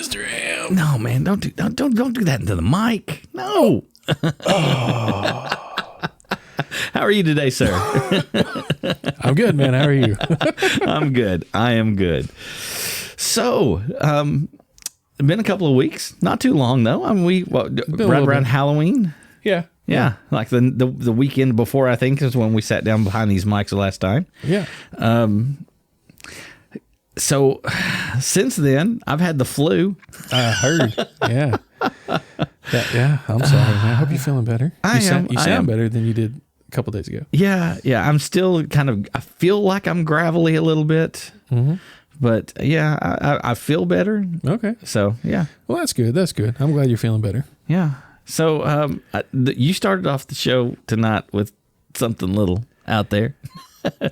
Mr. Ham. No, man, don't do that into the mic. No. How are you today, sir? I'm good, man. How are you? I'm good. I am good. So, it's been a couple of weeks. Not too long, though. I mean, right around Halloween. Yeah. Yeah, like the weekend before, I think, is when we sat down behind these mics the last time. Yeah. So since then, I've had the flu. I heard. Yeah. Yeah. I'm sorry, man. I hope you're feeling better. You sound better than you did a couple days ago. Yeah. I'm still I feel like I'm gravelly a little bit. Mm-hmm. But yeah, I feel better. Okay. So yeah. Well, that's good. That's good. I'm glad you're feeling better. Yeah. So you started off the show tonight with something little out there.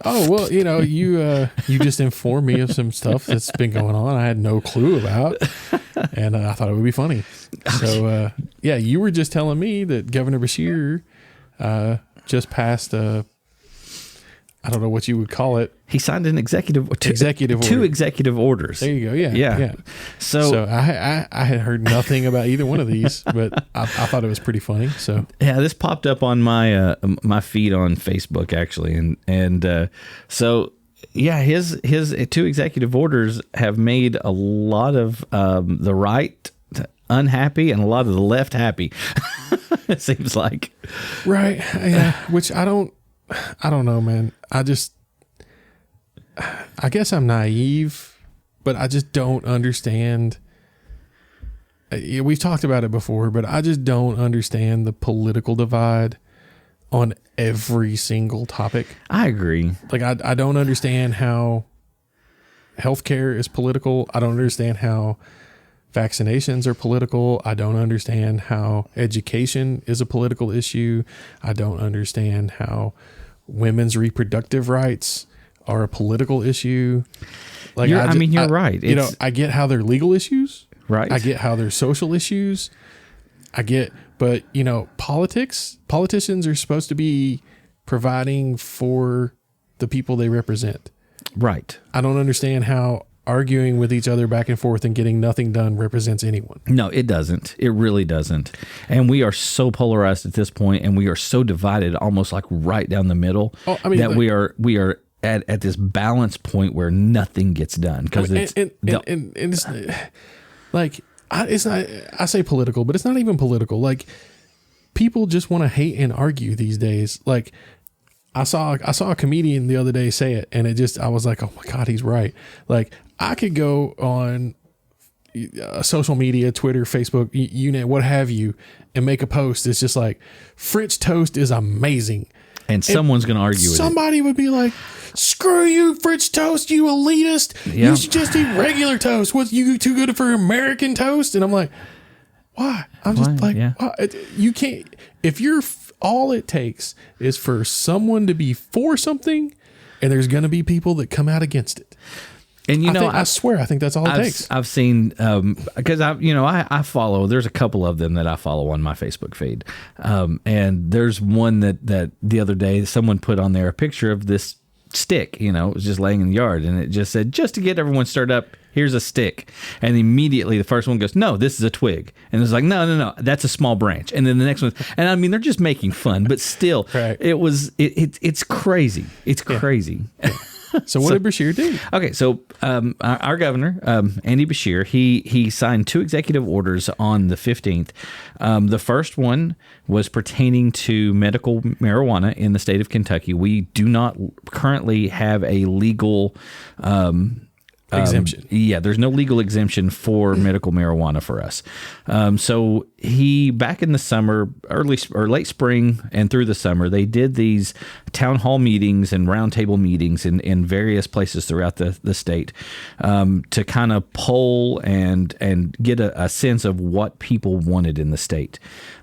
Oh, well, you just informed me of some stuff that's been going on I had no clue about, and I thought it would be funny. So, yeah, you were just telling me that Governor Beshear just passed I don't know what you would call it. He signed an two executive orders. There you go. Yeah. So I had heard nothing about either one of these, but I thought it was pretty funny. So yeah, this popped up on my my feed on Facebook actually, and so yeah, his two executive orders have made a lot of the right unhappy and a lot of the left happy. It seems like. Right. Yeah. Which I don't know, man. I guess I'm naive, but I just don't understand. We've talked about it before, but I just don't understand the political divide on every single topic. I agree. Like, I don't understand how healthcare is political. I don't understand how vaccinations are political. I don't understand how education is a political issue. I don't understand how women's reproductive rights are a political issue. Like, you're right. I get how they're legal issues. Right. I get how they're social issues. But politicians are supposed to be providing for the people they represent. Right. I don't understand how arguing with each other back and forth and getting nothing done represents anyone. No, it doesn't. It really doesn't. And we are so polarized at this point, and we are so divided, almost like right down the middle, that we are at this balance point where nothing gets done because it's like it's not. I say political, but it's not even political. Like, people just want to hate and argue these days. Like, I saw a comedian the other day say it, and I was like, oh my God, he's right. Like, I could go on social media, Twitter, Facebook, you know, what have you, and make a post. It's just like, French toast is amazing. And someone's going to argue with it. Somebody would be like, screw you, French toast, you elitist. Yeah. You should just eat regular toast. What, you too good for American toast? And I'm like, why? I'm just like, yeah. why? You can't, if you're, all it takes is for someone to be for something, and there's going to be people that come out against it. And I swear, I think that's all it takes. I've seen, because I follow, there's a couple of them that I follow on my Facebook feed. And there's one that the other day someone put on there a picture of this stick, it was just laying in the yard, and it just said, just to get everyone stirred up, here's a stick. And immediately the first one goes, no, this is a twig. And it's like, no, that's a small branch. And then the next one, and I mean, they're just making fun, but still, right. It's crazy. It's crazy. Yeah. So what did Beshear do? Okay, so our governor, Andy Beshear, he signed two executive orders on the 15th. The first one was pertaining to medical marijuana in the state of Kentucky. We do not currently have a legal exemption. There's no legal exemption for medical marijuana for us. So he, back in the summer, early or late spring and through the summer, they did these town hall meetings and roundtable meetings in various places throughout the state to kind of poll and get a sense of what people wanted in the state.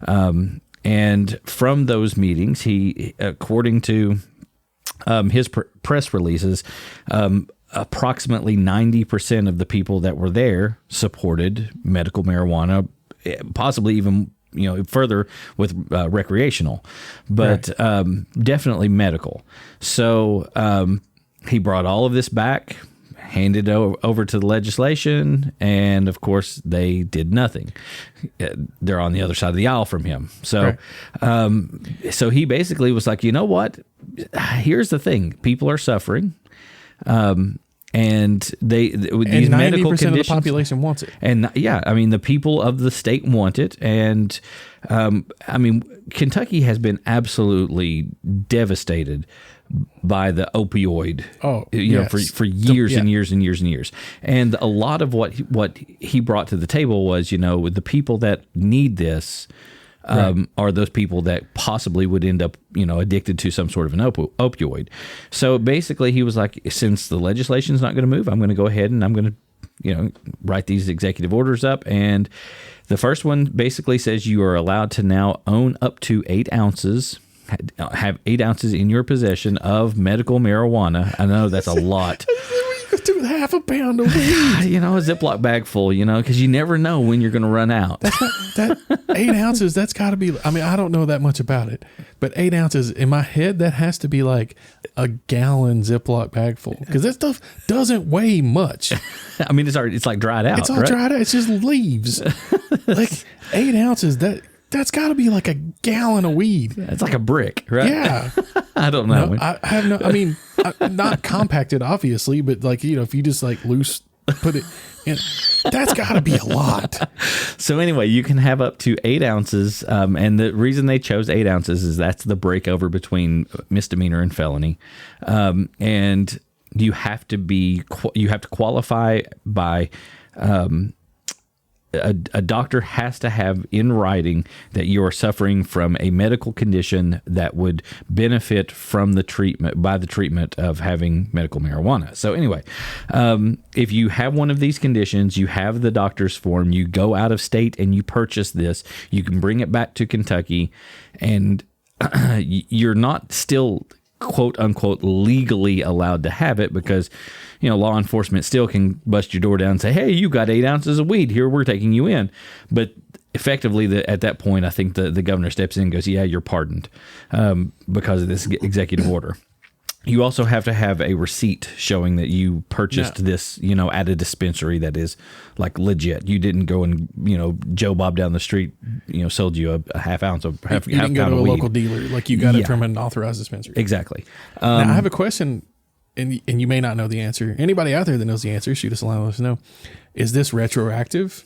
And from those meetings, he, according to his press releases, approximately 90% of the people that were there supported medical marijuana, possibly even further with recreational, but right. Definitely medical. So he brought all of this back, handed over to the legislation, and of course they did nothing. They're on the other side of the aisle from him. So, so he basically was like, you know what? Here's the thing: people are suffering, and these medical 90% conditions, of the population wants it. and yeah, I mean the people of the state want it, and I mean Kentucky has been absolutely devastated by the opioid, for years and years and years and years. And a lot of what he brought to the table was, the people that need this are those people that possibly would end up, addicted to some sort of an opioid. So basically he was like, since the legislation is not going to move, I'm going to go ahead and I'm going to, write these executive orders up. And the first one basically says you are allowed to now own up to 8 ounces, have 8 ounces in your possession of medical marijuana. I know that's a lot. You could do half a pound of weed. A Ziploc bag full, because you never know when you're going to run out. That 8 ounces, that's got to be, I don't know that much about it, but 8 ounces in my head, that has to be like a gallon Ziploc bag full, because that stuff doesn't weigh much. It's like dried out. It's all dried out. It's just leaves. Like 8 ounces, that's got to be like a gallon of weed. It's like a brick, right? Yeah. I don't know. No, I have no, not compacted, obviously, but like, if you just like loose put it in, that's got to be a lot. So anyway, you can have up to 8 ounces. And the reason they chose 8 ounces is that's the breakover between misdemeanor and felony. And you have to qualify by, a doctor has to have in writing that you are suffering from a medical condition that would benefit from the treatment of having medical marijuana. So anyway, if you have one of these conditions, you have the doctor's form, you go out of state and you purchase this, you can bring it back to Kentucky, and you're not still quote unquote legally allowed to have it, because law enforcement still can bust your door down and say, hey, you got 8 ounces of weed here, we're taking you in. But effectively at that point, I think the governor steps in and goes, yeah, you're pardoned because of this executive order. You also have to have a receipt showing that you purchased this, at a dispensary that is like legit. You didn't go and, Joe Bob down the street, sold you a half ounce of half. You didn't go to a local dealer, like you got it from an authorized dispensary. Exactly. Now, I have a question, and you may not know the answer. Anybody out there that knows the answer, shoot us a line, let us know. Is this retroactive?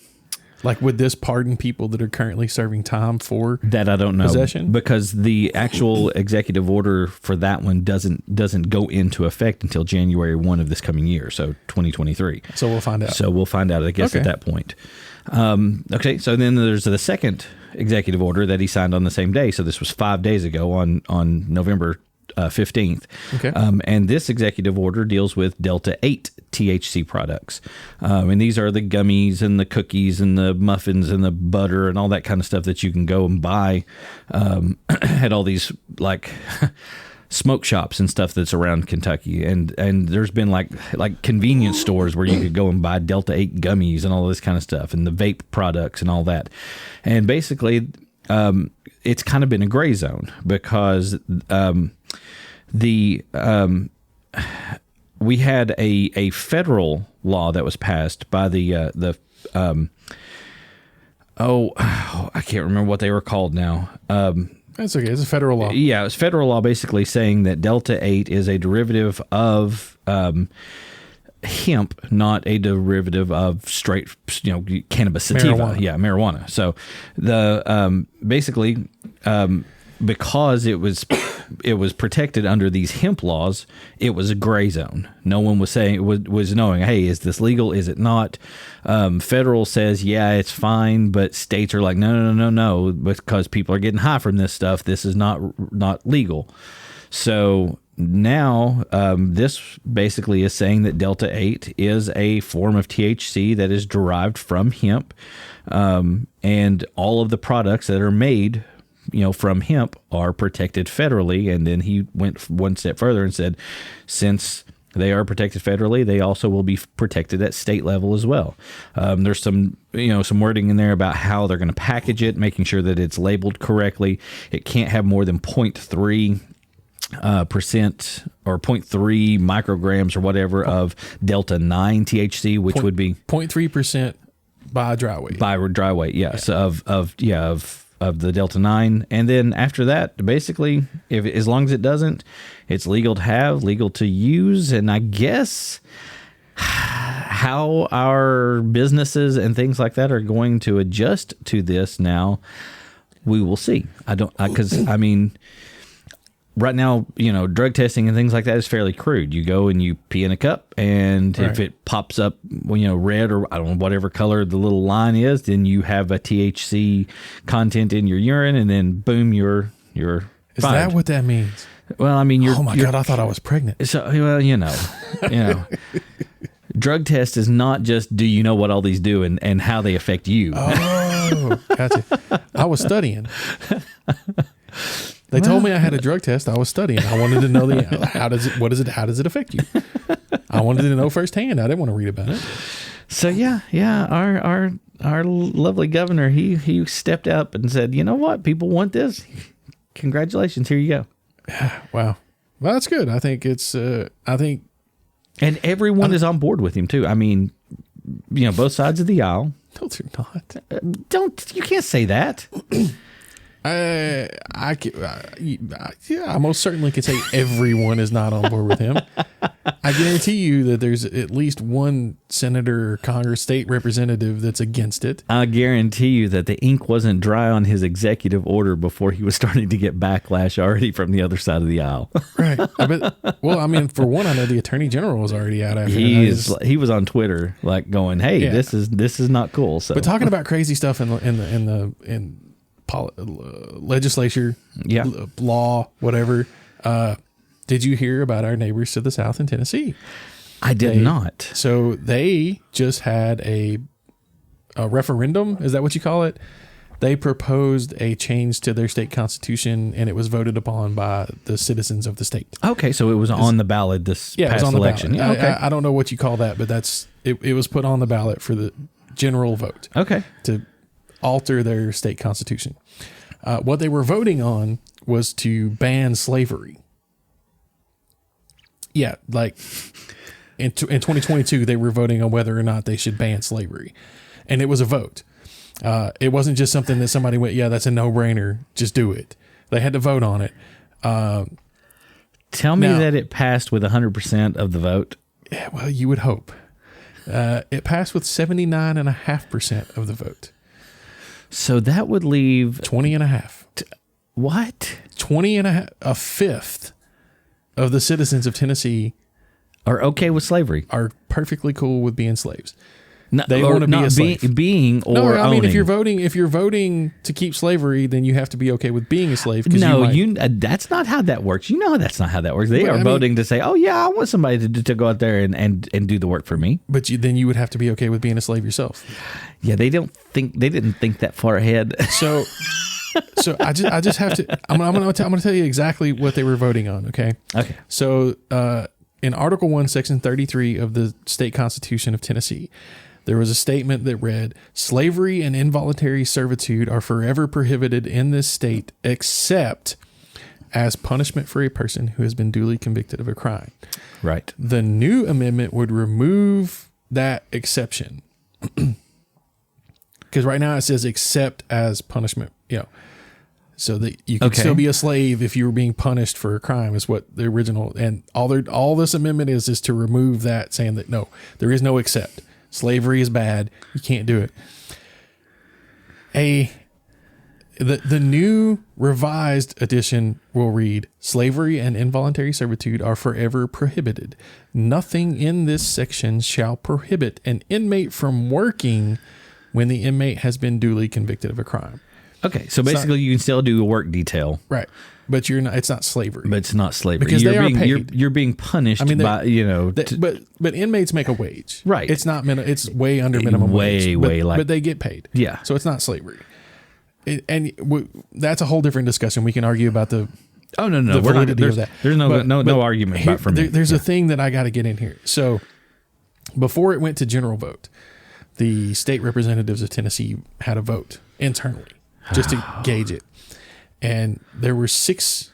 Like, would this pardon people that are currently serving time for that? I don't know, possession? Because the actual executive order for that one doesn't go into effect until January 1 of this coming year, so 2023. So we'll find out. I guess, at that point. Okay, so then there's the second executive order that he signed on the same day. So this was 5 days ago on November 15th. Okay. And this executive order deals with Delta 8 THC products. And these are the gummies and the cookies and the muffins and the butter and all that kind of stuff that you can go and buy at all these like smoke shops and stuff that's around Kentucky. And there's been like convenience stores where you could go and buy Delta 8 gummies and all this kind of stuff, and the vape products and all that. And basically, it's kind of been a gray zone because we had a federal law that was passed by I can't remember what they were called now. That's okay. It's a federal law. Yeah, it's federal law basically saying that Delta 8 is a derivative of hemp, not a derivative of straight, cannabis sativa. Marijuana. Yeah, marijuana. So the basically because it was protected under these hemp laws, it was a gray zone. No one was saying was knowing, hey, is this legal? Is it not? Federal says, yeah, it's fine, but states are like, no, because people are getting high from this stuff. This is not legal. So now this basically is saying that Delta 8 is a form of THC that is derived from hemp, and all of the products that are made from hemp are protected federally. And then he went one step further and said, since they are protected federally, they also will be protected at state level as well. There's some wording in there about how they're going to package it, making sure that it's labeled correctly. It can't have more than 0.3 percent or 0.3 micrograms or whatever of Delta 9 THC, which would be 0.3% by dry weight. By dry weight, yes, of the Delta 9. And then after that, basically, as long as it doesn't, it's legal to have, legal to use. And I guess how our businesses and things like that are going to adjust to this now, we will see. Because right now, drug testing and things like that is fairly crude. You go and you pee in a cup, and if it pops up, red or I don't know, whatever color the little line is, then you have a THC content in your urine, and then boom, you're Is that what that means? Well, you're. Oh my God, I thought I was pregnant. So, well, drug test is not just do you know what all these do and how they affect you. Oh, gotcha. I was studying. They told me I had a drug test. I was studying. I wanted to know how does it affect you? I wanted to know firsthand. I didn't want to read about it. So our lovely governor, he stepped up and said, you know what, people want this. Congratulations, here you go. Wow. Well, that's good. I think and everyone is on board with him too. Both sides of the aisle. No, they're not. You can't say that. I most certainly can say everyone is not on board with him. I guarantee you that there's at least one senator or Congress state representative that's against it. I guarantee you that the ink wasn't dry on his executive order before he was starting to get backlash already from the other side of the aisle. Right. For one, I know the attorney general was already out after he was on Twitter going, hey, this is not cool. So, but talking about crazy stuff in legislature, law, whatever. Did you hear about our neighbors to the south in Tennessee? I did not. So they just had a referendum. Is that what you call it? They proposed a change to their state constitution, and it was voted upon by the citizens of the state. Okay, so it was on the ballot this past election. Yeah, okay. I don't know what you call that, but it was put on the ballot for the general vote. Okay. To alter their state constitution. What they were voting on was to ban slavery. Yeah, in 2022, they were voting on whether or not they should ban slavery. And it was a vote. It wasn't just something that somebody went, yeah, that's a no-brainer, just do it. They had to vote on it. Tell me that it passed with 100% of the vote. Yeah, well, you would hope. It passed with 79.5% of the vote. So that would leave 20.5. What? 20.5, a fifth of the citizens of Tennessee are okay with slavery. Are perfectly cool with being slaves. They want to be a slave. Being or no, owning. If you're voting to keep slavery, then you have to be okay with being a slave. No, that's not how that works. You know that's not how that works. They are voting to say, oh yeah, I want somebody to go out there and do the work for me. But then you would have to be okay with being a slave yourself. Yeah, they didn't think that far ahead. So I just have to. I'm going to tell you exactly what they were voting on. Okay. Okay. So in Article 1, Section 33 of the State Constitution of Tennessee, there was a statement that read, slavery and involuntary servitude are forever prohibited in this state except as punishment for a person who has been duly convicted of a crime. Right. The new amendment would remove that exception. Because right now it says except as punishment, so that you could still be a slave if you were being punished for a crime is what the original, and all this amendment is to remove that, saying that no, there is no except. Slavery is bad. You can't do it. The new revised edition will read, slavery and involuntary servitude are forever prohibited. Nothing in this section shall prohibit an inmate from working when the inmate has been duly convicted of a crime. Okay. So basically you can still do a work detail. Right. But it's not slavery. But it's not slavery. Because they are paid. You're being punished by, but inmates make a wage. Right. It's not it's way under minimum wage. But they get paid. Yeah. So it's not slavery. That's a whole different discussion. We can argue about the validity of that. There's no argument about for me. There's a thing that I got to get in here. So before it went to general vote, the state representatives of Tennessee had a vote internally just to gauge it. And there were 6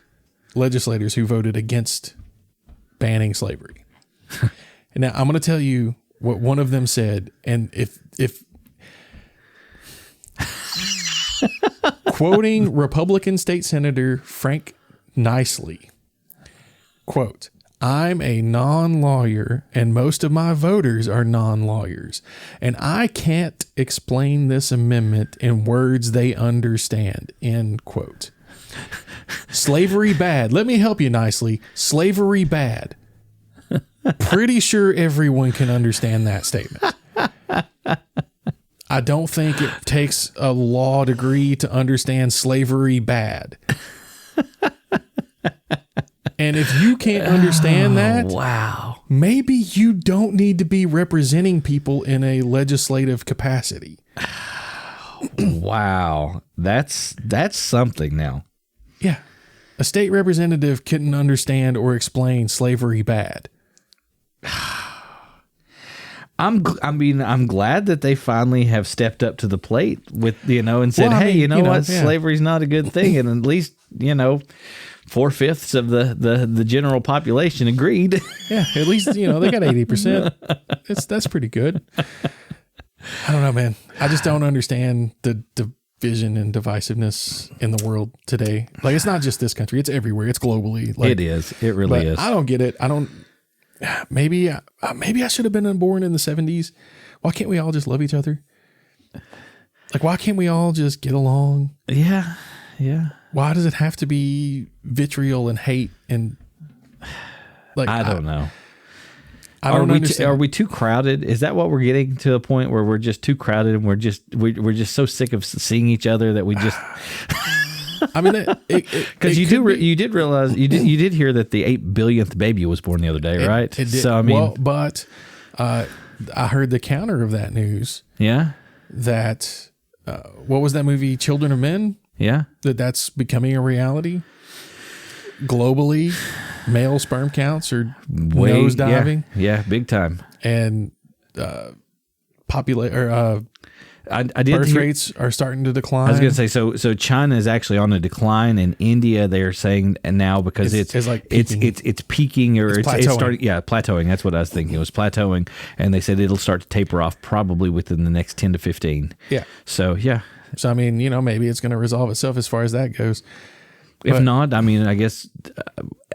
legislators who voted against banning slavery. And now I'm going to tell you what one of them said. And if quoting Republican State Senator Frank Nicely, quote, "I'm a non-lawyer and most of my voters are non-lawyers, and I can't explain this amendment in words they understand," end quote. Slavery bad. Let me help you nicely. Slavery bad. Pretty sure everyone can understand that statement. I don't think it takes a law degree to understand slavery bad. And if you can't understand that, wow, maybe you don't need to be representing people in a legislative capacity. Wow, that's something now. Yeah. A state representative couldn't understand or explain slavery bad. I'm glad that they finally have stepped up to the plate with, and said, Well, I mean, what? yeah. Slavery's not a good thing. And at least, 4/5 of the general population agreed. Yeah. At least, they got 80%. That's pretty good. I don't know, man. I just don't understand the division and divisiveness in the world today. Like, it's not just this country. It's everywhere. It's globally. Like, It is. It really is. I don't get it. Maybe I should have been born in the 70s. Why can't we all just love each other? Like, why can't we all just get along? Yeah. Yeah. Why does it have to be vitriol and hate and like, I don't know. I don't understand. Are we too crowded? Is that what we're getting to a point where we're just too crowded and we're just so sick of seeing each other that we just I mean, because you did realize you did hear that the 8 billionth baby was born the other day, right? It did. So I mean, but I heard the counter of that news. Yeah. That what was that movie, Children of Men? Yeah. That's becoming a reality globally. Male sperm counts are nosediving. Yeah, big time. And birth rates are starting to decline. I was going to say, so China is actually on a decline, and India, they're saying, and now because it's peaking or it's starting, plateauing. That's what I was thinking. It was plateauing, and they said it'll start to taper off probably within the next 10 to 15. Yeah. So yeah. So I mean, maybe it's going to resolve itself as far as that goes. If not, I mean, I guess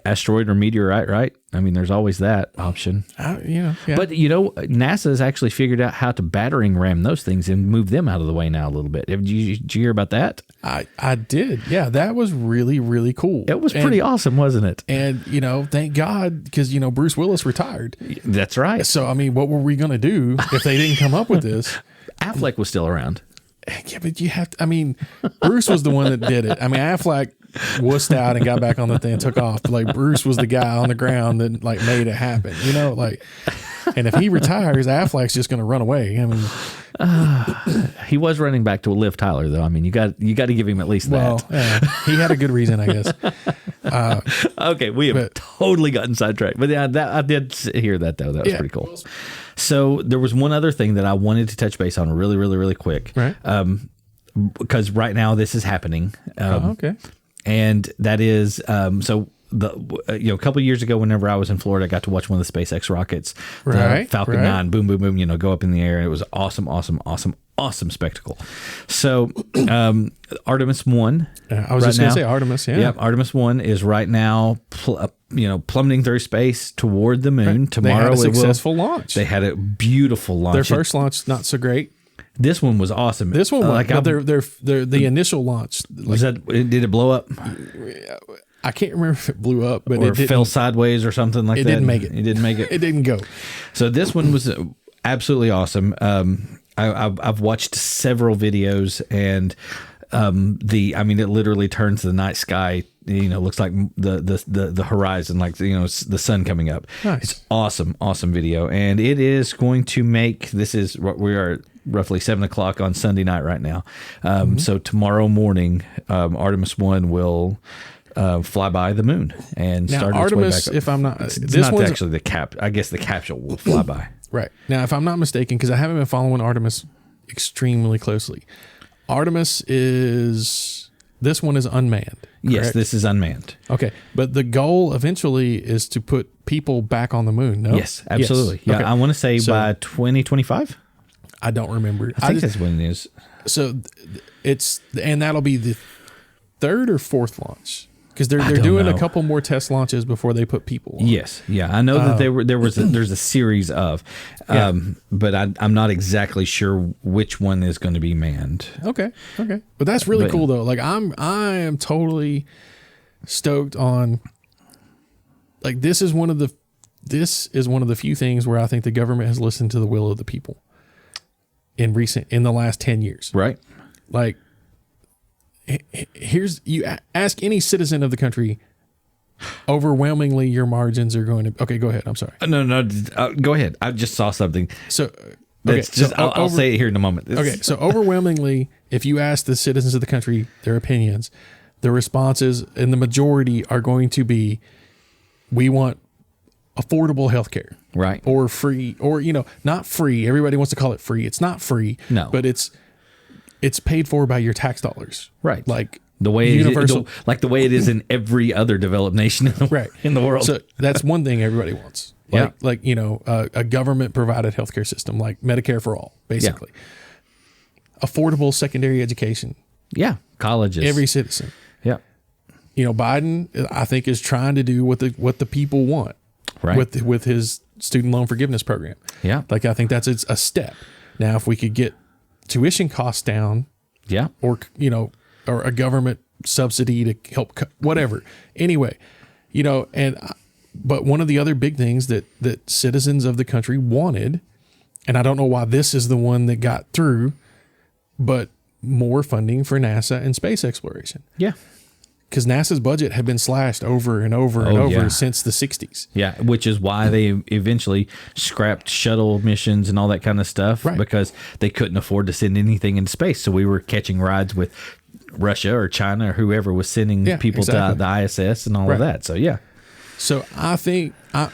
asteroid or meteorite, right? I mean, there's always that option. Yeah. But, NASA has actually figured out how to battering ram those things and move them out of the way now a little bit. Did you hear about that? I did. Yeah, that was really, really cool. It was pretty awesome, wasn't it? And, thank God, because, Bruce Willis retired. That's right. So, I mean, what were we going to do if they didn't come up with this? Affleck was still around. Yeah, but you have to, I mean, Bruce was the one that did it. I mean, Affleck wussed out and got back on the thing and took off. But, like, Bruce was the guy on the ground that, like, made it happen, and if he retires, Affleck's just going to run away. I mean, he was running back to Liv Tyler, though. I mean, you got to give him at least that. Well, he had a good reason, I guess. Okay, we have totally gotten sidetracked. But yeah, I did hear that, though. That was pretty cool. So there was one other thing that I wanted to touch base on really, really, really quick. Right. Because right now this is happening. Okay. And that is, so a couple of years ago, whenever I was in Florida, I got to watch one of the SpaceX rockets, the Falcon 9, boom, boom, boom, go up in the air. And it was awesome spectacle. So, Artemis 1. I was just going to say Artemis. Yeah. Yep. Artemis 1 is right now, plummeting through space toward the moon. Right. Tomorrow, they had a successful launch. They had a beautiful launch. Their first launch, not so great. This one was awesome. This one, the initial launch. Did it blow up? I can't remember if it blew up, but it fell sideways or something like that. It didn't make it. It didn't make it. It didn't go. So this one was absolutely awesome. I've watched several videos, and it literally turns the night sky. Looks like the horizon, like the sun coming up. Nice. It's awesome video, and it is going to make. This is what we are. Roughly 7:00 on Sunday night right now. So tomorrow morning, Artemis 1 will fly by the moon and now, start Artemis, its way back up. If I'm not, it's this not actually the cap. I guess the capsule will fly by. Right. Now, if I'm not mistaken, because I haven't been following Artemis extremely closely, this one is unmanned. Yes, correct? this is unmanned. Okay, but the goal eventually is to put people back on the moon. No. Yes, absolutely. Yes. Yeah, Okay. I want to say So, by 2025. I don't remember. I think that's when it is. So and that'll be the third or fourth launch because they're don't doing know. a couple more test launches before they put people on. Yes, yeah, I know that there's a series of, but I'm not exactly sure which one is going to be manned. Okay. But that's really cool though. Like I am totally stoked on. Like this is one of the few things where I think the government has listened to the will of the people in the last 10 years. Right. Like you ask any citizen of the country, overwhelmingly your margins are going to, okay, go ahead. I'm sorry. No, go ahead. I just saw something. So, That's just, I'll say it here in a moment. So overwhelmingly, if you ask the citizens of the country their opinions, the responses and the majority are going to be, we want affordable health care. Right. Or free, or, not free. Everybody wants to call it free. It's not free. No. But it's paid for by your tax dollars. Right. Like the way universal, like the way it is in every other developed nation in the world. So that's one thing everybody wants. Like a government provided healthcare system, like Medicare for all, basically. Yeah. Affordable secondary education. Yeah. Colleges. Every citizen. Yeah. Biden, I think, is trying to do what the people want. Right. With his student loan forgiveness program. Yeah. Like I think that's a step. Now, if we could get tuition costs down. Yeah. Or or a government subsidy to help whatever. Anyway, but one of the other big things that citizens of the country wanted, and I don't know why this is the one that got through, but more funding for NASA and space exploration. Yeah. Because NASA's budget had been slashed over and over and over since the 60s. Yeah, which is why they eventually scrapped shuttle missions and all that kind of stuff, because they couldn't afford to send anything into space. So we were catching rides with Russia or China or whoever was sending people to the ISS and all of that. So, yeah. So I think, I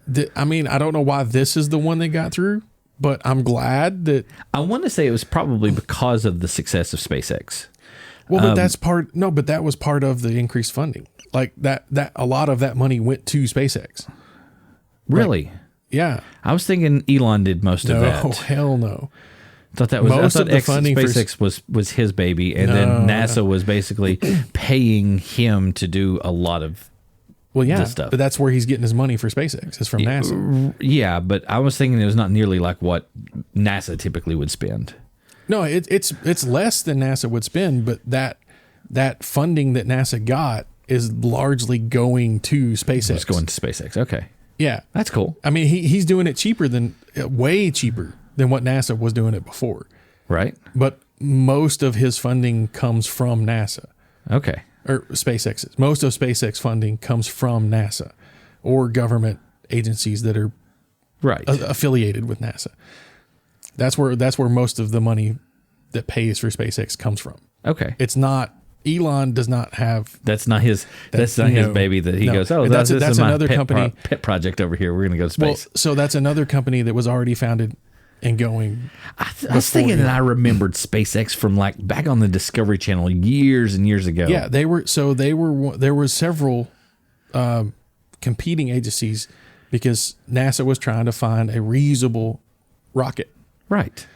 don't know why this is the one that got through, but I'm glad that. I want to say it was probably because of the success of SpaceX. Well, but but that was part of the increased funding. Like that a lot of that money went to SpaceX. Really? Like, yeah. I was thinking Elon did most of that. Oh, hell no. I thought that was Most of the funding SpaceX was his baby, and then NASA was basically paying him to do a lot of this stuff. But that's where he's getting his money for SpaceX. It's from NASA. Yeah, but I was thinking it was not nearly like what NASA typically would spend. No, it's less than NASA would spend, but that funding that NASA got is largely going to SpaceX. It's going to SpaceX. Okay. Yeah. That's cool. I mean, he's doing it way cheaper than what NASA was doing it before. Right. But most of his funding comes from NASA. Okay. Or SpaceX's. Most of SpaceX funding comes from NASA or government agencies that are affiliated with NASA. That's where most of the money that pays for SpaceX comes from. Okay. It's not, Elon does not have. That's not his baby that he goes, oh, this is my another company pet project over here. We're going to go to space. Well, so that's another company that was already founded and going. I was thinking that I remembered SpaceX from like back on the Discovery Channel years and years ago. Yeah, there were several competing agencies because NASA was trying to find a reusable rocket. Right.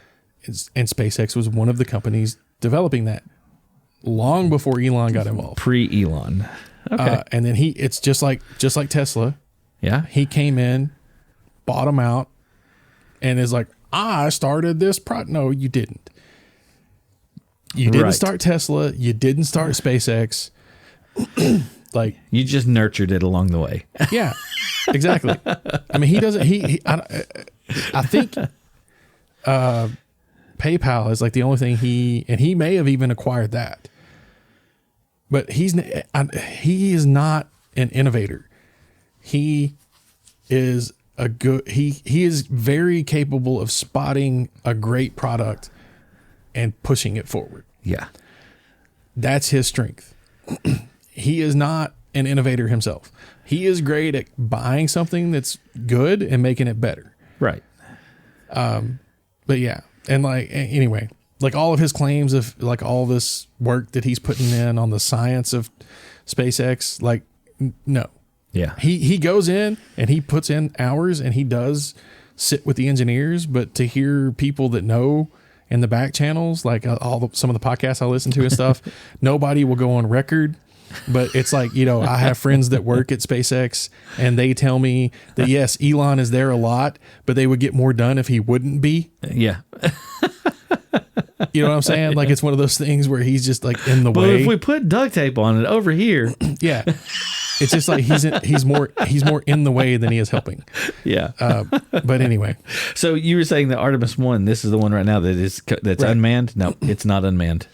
And SpaceX was one of the companies developing that long before Elon got involved. Pre-Elon. Okay. And then it's just like Tesla. Yeah. He came in, bought them out, and is like, I started this No, you didn't. You didn't start Tesla. You didn't start SpaceX. Like you just nurtured it along the way. Yeah, exactly. I mean, he doesn't. I think PayPal is like the only thing he may have even acquired that, but he is not an innovator. He is he is very capable of spotting a great product and pushing it forward. Yeah. That's his strength. He is not an innovator himself. He is great at buying something that's good and making it better. Right. But yeah. And like, anyway, like all of his claims of like all this work that he's putting in on the science of SpaceX, like no. Yeah. He goes in and he puts in hours and he does sit with the engineers, but to hear people that know in the back channels, like some of the podcasts I listen to and stuff, nobody will go on record. But it's like, I have friends that work at SpaceX and they tell me that yes, Elon is there a lot, but they would get more done if he wouldn't be. Yeah. You know what I'm saying? Like it's one of those things where he's just like in the way. Well, if we put duct tape on it over here. Yeah. It's just like he's more in the way than he is helping. Yeah. But anyway. So you were saying that Artemis 1, this is the one right now that's right. Unmanned? No, it's not unmanned.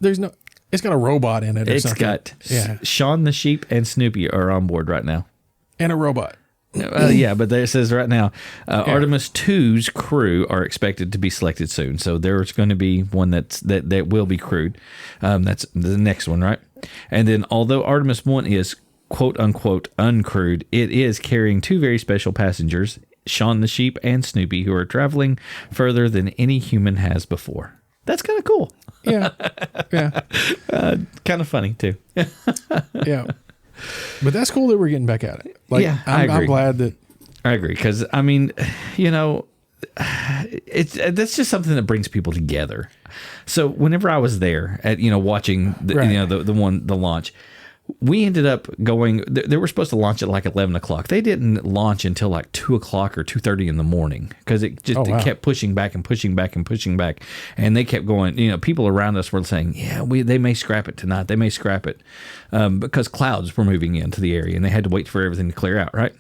It's got a robot in it or something. Got Shaun the Sheep and Snoopy are on board right now. And a robot. Yeah, but it says right now, Artemis 2's crew are expected to be selected soon. So there's going to be one that will be crewed. That's the next one, right? And then although Artemis 1 is quote unquote uncrewed, it is carrying 2 very special passengers, Shaun the Sheep and Snoopy, who are traveling further than any human has before. That's kind of cool. Yeah. Yeah. Kind of funny too. Yeah. But that's cool that we're getting back at it. Like, yeah, I'm glad that. I agree. Because, I mean, that's just something that brings people together. So whenever I was there at, watching the launch, we ended up going, they were supposed to launch at like 11 o'clock. They didn't launch until like 2 o'clock or 2:30 in the morning because it kept pushing back and pushing back and pushing back. And they kept going, people around us were saying, they may scrap it tonight. They may scrap it because clouds were moving into the area and they had to wait for everything to clear out, right?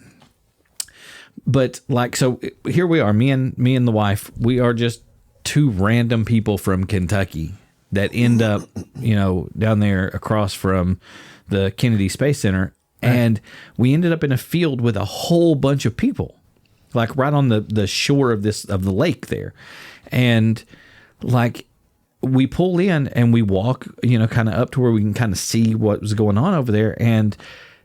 But so here we are, me and the wife, we are just 2 random people from Kentucky that end up, down there across from the Kennedy Space Center, and we ended up in a field with a whole bunch of people, like right on the shore of the lake there, and like we pull in and we walk, kind of up to where we can kind of see what was going on over there, and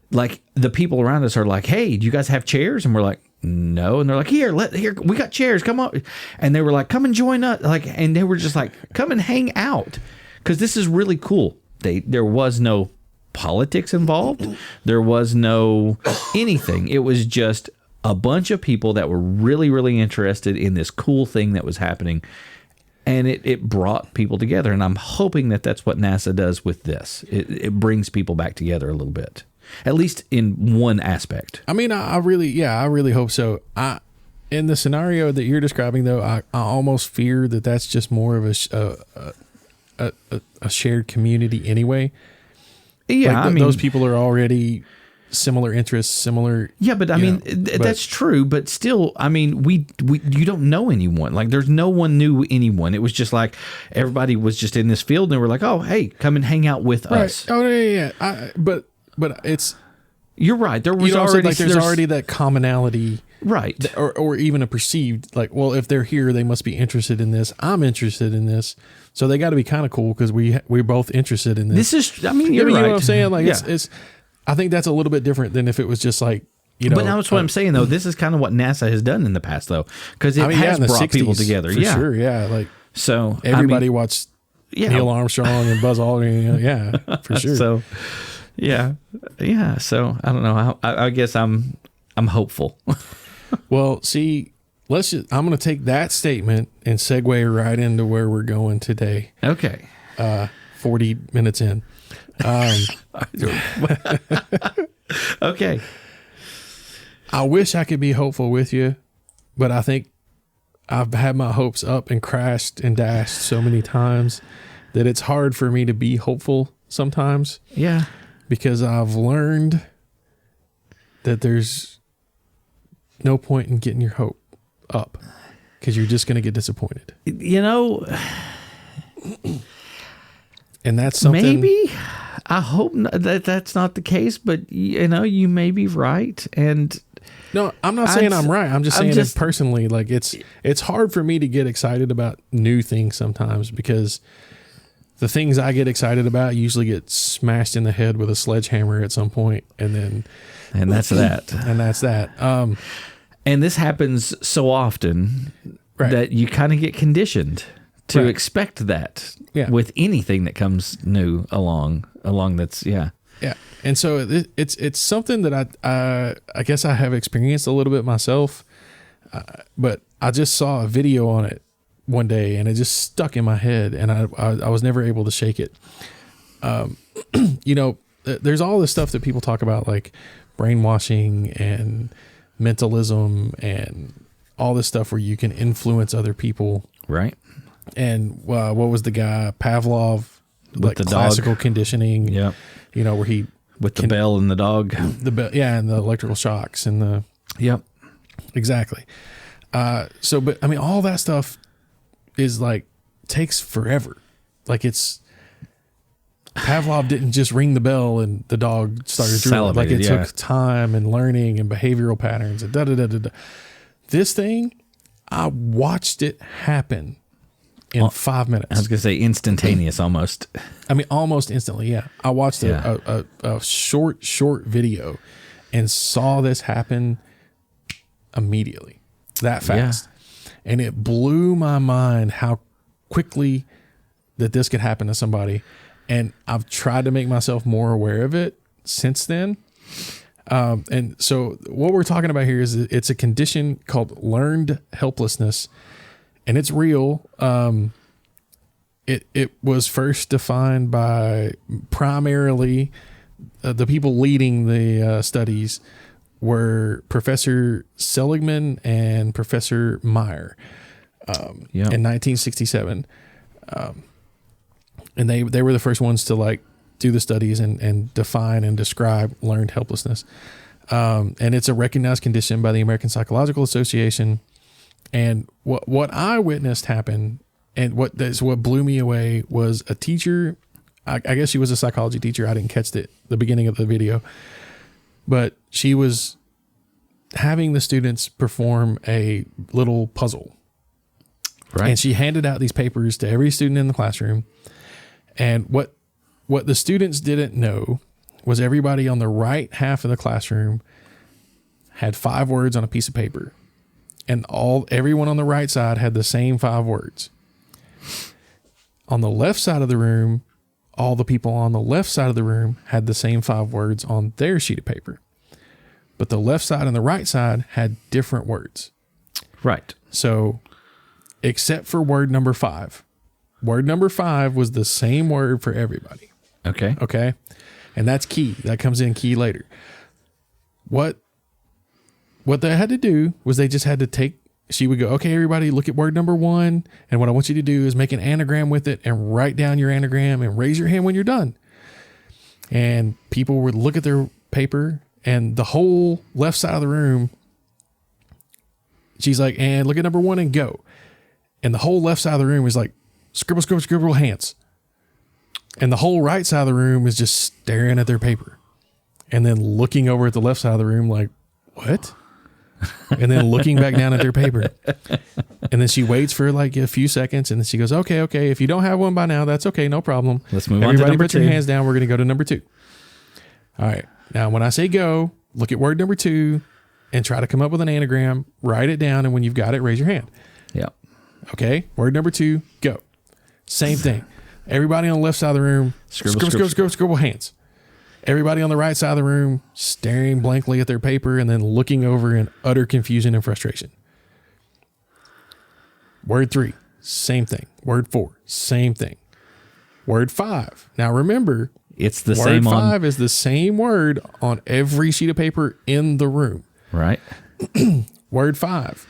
like the people around us are like, "Hey, do you guys have chairs?" And we're like, "No," and they're like, "Here, we got chairs. Come on," and they were like, "Come and join us," and they were just like, "Come and hang out," because this is really cool. There was no politics involved. There was no anything. It was just a bunch of people that were really, really interested in this cool thing that was happening. And it brought people together. And I'm hoping that that's what NASA does with this. It brings people back together a little bit, at least in one aspect. I mean, I really hope so. In the scenario that you're describing, though, I almost fear that that's just more of a shared community anyway. Yeah, like those people are already similar interests, similar. Yeah, but I mean, that's true. But still, I mean, you don't know anyone. Like, there's no one knew anyone. It was just like everybody was just in this field, and they were like, "Oh, hey, come and hang out with us." Oh yeah. But it's. You're right. There was already there's already that commonality, right? Or even a perceived like, well, if they're here, they must be interested in this. I'm interested in this. So they got to be kind of cool because we're both interested in this. This is, I mean, you're right. You know what I'm saying? Like, it's. I think that's a little bit different than if it was just like, But that's what I'm saying, though. This is kind of what NASA has done in the past, though, because it has brought 60s, people together. For sure, yeah. Like, so everybody watched Neil Armstrong and Buzz Aldrin. Yeah, for sure. So, yeah. So I don't know. I guess I'm hopeful. Well, see. I'm going to take that statement and segue right into where we're going today. Okay. 40 minutes in. Okay. I wish I could be hopeful with you, but I think I've had my hopes up and crashed and dashed so many times that it's hard for me to be hopeful sometimes. Yeah. Because I've learned that there's no point in getting your hope up because you're just going to get disappointed. And that's something. Maybe. I hope that's not the case, but you may be right. And no, I'm not saying I'm right. I'm just saying it personally. Like it's hard for me to get excited about new things sometimes because the things I get excited about usually get smashed in the head with a sledgehammer at some point, and that's that. And that's that. And this happens so often that you kind of get conditioned to expect that with anything that comes new along that's, Yeah. And so it's something that I guess I have experienced a little bit myself, but I just saw a video on it one day and it just stuck in my head and I was never able to shake it. You know, there's all this stuff that people talk about, like brainwashing and mentalism and all this stuff where you can influence other people. Right. And what was the guy, Pavlov, with like the classical dog conditioning, you know, where he with the bell and the dog, the bell, and the electrical shocks and the exactly. So, but I mean, all that stuff is like takes forever. Like Pavlov didn't just ring the bell and the dog started drooling. Like it took time and learning and behavioral patterns and da. This thing, I watched it happen in 5 minutes. I was going to say instantaneous almost. I mean, almost instantly. Yeah. I watched a short video and saw this happen immediately, that fast. Yeah. And it blew my mind how quickly that this could happen to somebody. And I've tried to make myself more aware of it since then. And so what we're talking about here is it's a condition called learned helplessness, and it's real. It was first defined by primarily the people leading the studies were Professor Seligman and Professor Meyer in 1967. And they were the first ones to like do the studies and define and describe learned helplessness. And it's a recognized condition by the American Psychological Association. And what I witnessed happen and what blew me away was a teacher. I guess she was a psychology teacher. I didn't catch the beginning of the video, but she was having the students perform a little puzzle. Right. And she handed out these papers to every student in the classroom. And what the students didn't know was everybody on the right half of the classroom had 5 words on a piece of paper, and everyone on the right side had the same 5 words. On the left side of the room, all the people on the left side of the room had the same 5 words on their sheet of paper, but the left side and the right side had different words. Right. So, except for word number 5. Word number 5 was the same word for everybody. Okay. And that's key. That comes in key later. What they had to do was they just had to she would go, okay, everybody look at word number 1. And what I want you to do is make an anagram with it and write down your anagram and raise your hand when you're done. And people would look at their paper and the whole left side of the room, she's like, and look at number 1 and go. And the whole left side of the room is like, scribble, scribble, scribble, hands. And the whole right side of the room is just staring at their paper and then looking over at the left side of the room like, what? And then looking back down at their paper. And then she waits for like a few seconds and then she goes, okay. If you don't have one by now, that's okay. No problem. Let's move on to number 2. Everybody put your hands down. We're going to go to number 2. All right. Now, when I say go, look at word number 2 and try to come up with an anagram, write it down. And when you've got it, raise your hand. Yeah. Okay. Word number 2, go. Same thing. Everybody on the left side of the room, scribble, hands. Everybody on the right side of the room, staring blankly at their paper and then looking over in utter confusion and frustration. Word 3, same thing. Word 4, same thing. Word 5. Now remember, it's the same. Word 5 is the same word on every sheet of paper in the room. Right. Word 5.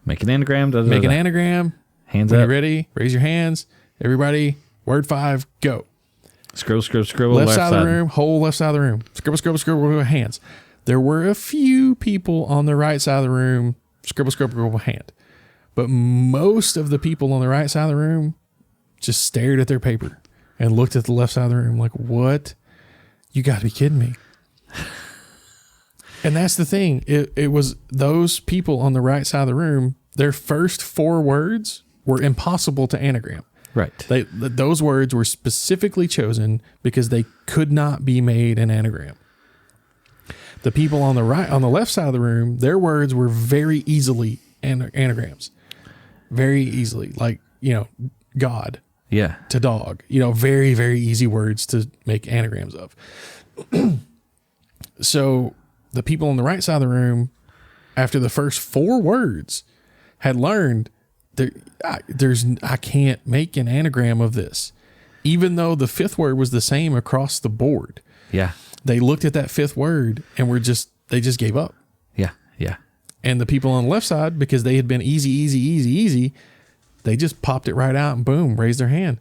Make an anagram. Make an anagram. Hands when up. You're ready. Raise your hands. Everybody. Word 5. Go. Scribble. Left side of the room. Whole left side of the room. Scribble. Hands. There were a few people on the right side of the room. Scribble. Hand. But most of the people on the right side of the room just stared at their paper and looked at the left side of the room like, what? You got to be kidding me. And that's the thing. It was those people on the right side of the room, their first 4 words were impossible to anagram. Right. Those words were specifically chosen because they could not be made an anagram. The people on the left side of the room, their words were very easily anagrams. Very easily. Like God Yeah. to dog, very, very easy words to make anagrams of. So the people on the right side of the room, after the first 4 words, had learned I can't make an anagram of this, even though the 5th word was the same across the board. Yeah. They looked at that 5th word and they just gave up. Yeah. Yeah. And the people on the left side, because they had been easy, they just popped it right out and boom, raised their hand.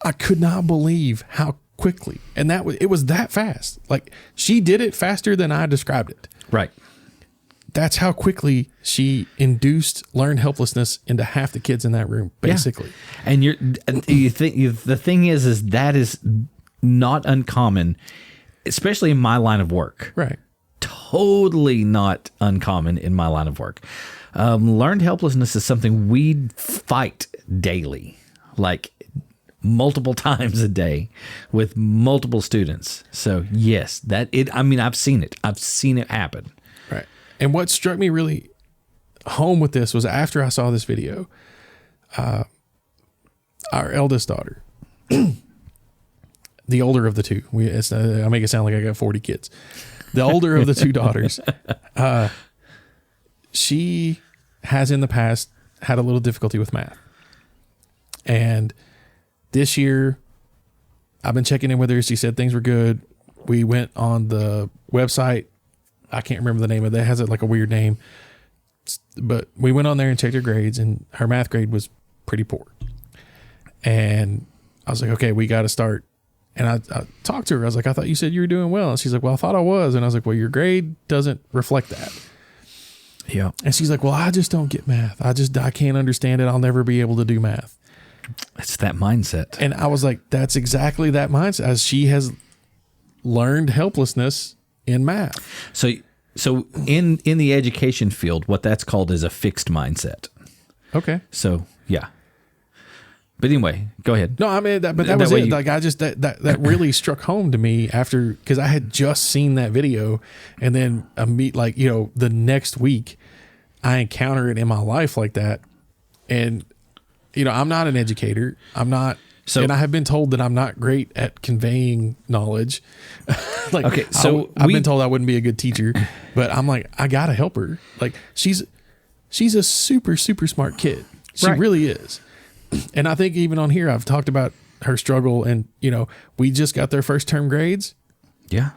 I could not believe how quickly, and it was that fast. Like, she did it faster than I described it. Right. That's how quickly she induced learned helplessness into half the kids in that room, basically. Yeah. And the thing is that is not uncommon, especially in my line of work. Right. Totally not uncommon in my line of work. Learned helplessness is something we fight daily, like multiple times a day with multiple students. So yes, I've seen it. I've seen it happen. Right. And what struck me really home with this was after I saw this video, our eldest daughter, the older of the two, I make it sound like I got 40 kids. The older of the 2 daughters, she has in the past had a little difficulty with math. And this year, I've been checking in with her. She said things were good. We went on the website. I can't remember the name of it. It has like a weird name. But we went on there and checked her grades, and her math grade was pretty poor. And I was like, okay, we got to start. And I talked to her. I was like, I thought you said you were doing well. And she's like, well, I thought I was. And I was like, well, your grade doesn't reflect that. Yeah. And she's like, well, I just don't get math. I can't understand it. I'll never be able to do math. It's that mindset. And I was like, that's exactly that mindset, as she has learned helplessness in math. So in the education field, what that's called is a fixed mindset. Okay. So yeah. But anyway, go ahead. No, I mean, that was it. That really struck home to me after, because I had just seen that video, and then the next week I encounter it in my life like that. And, I'm not an educator. I'm not. And I have been told that I'm not great at conveying knowledge. Okay. So I've been told I wouldn't be a good teacher, but I'm like, I got to help her. Like, she's a super, super smart kid. She really is. And I think even on here, I've talked about her struggle, and, we just got their first term grades. Yeah.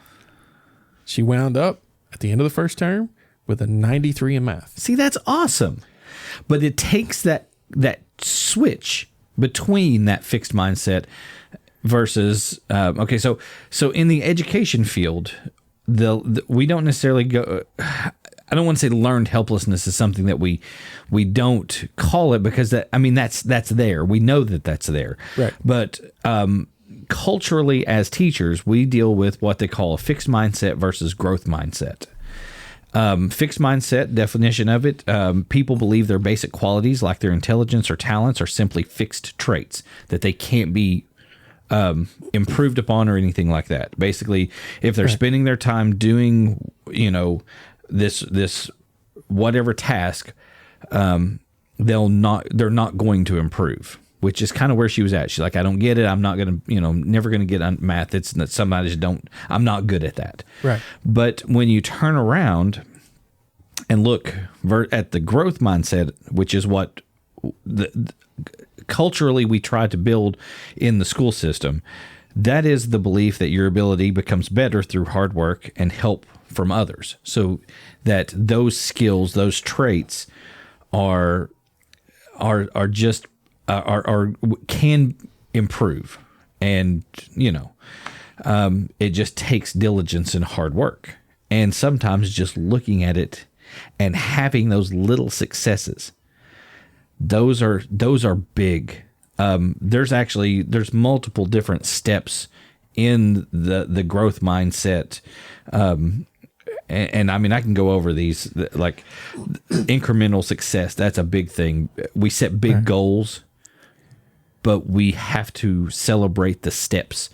She wound up at the end of the first term with a 93 in math. See, that's awesome. But it takes that switch between that fixed mindset versus, so in the education field, we don't necessarily go, I don't want to say learned helplessness is something that we don't call it, because that's there. We know that that's there. Right. But culturally, as teachers, we deal with what they call a fixed mindset versus growth mindset. Fixed mindset, definition of it, people believe their basic qualities, like their intelligence or talents, are simply fixed traits that they can't be improved upon or anything like that. Basically, if they're spending their time doing, this whatever task, they're not going to improve, which is kind of where she was at. She's like, I don't get it. I'm not going to, never going to get on math. It's that somebody I'm not good at that. Right. But when you turn around and look at the growth mindset, which is what culturally we try to build in the school system, that is the belief that your ability becomes better through hard work and help from others. So that those skills, those traits are can improve. And, it just takes diligence and hard work. And sometimes just looking at it and having those little successes, those are big. There's multiple different steps in the growth mindset. And I can go over these, like incremental success. That's a big thing. We set big goals, but we have to celebrate the steps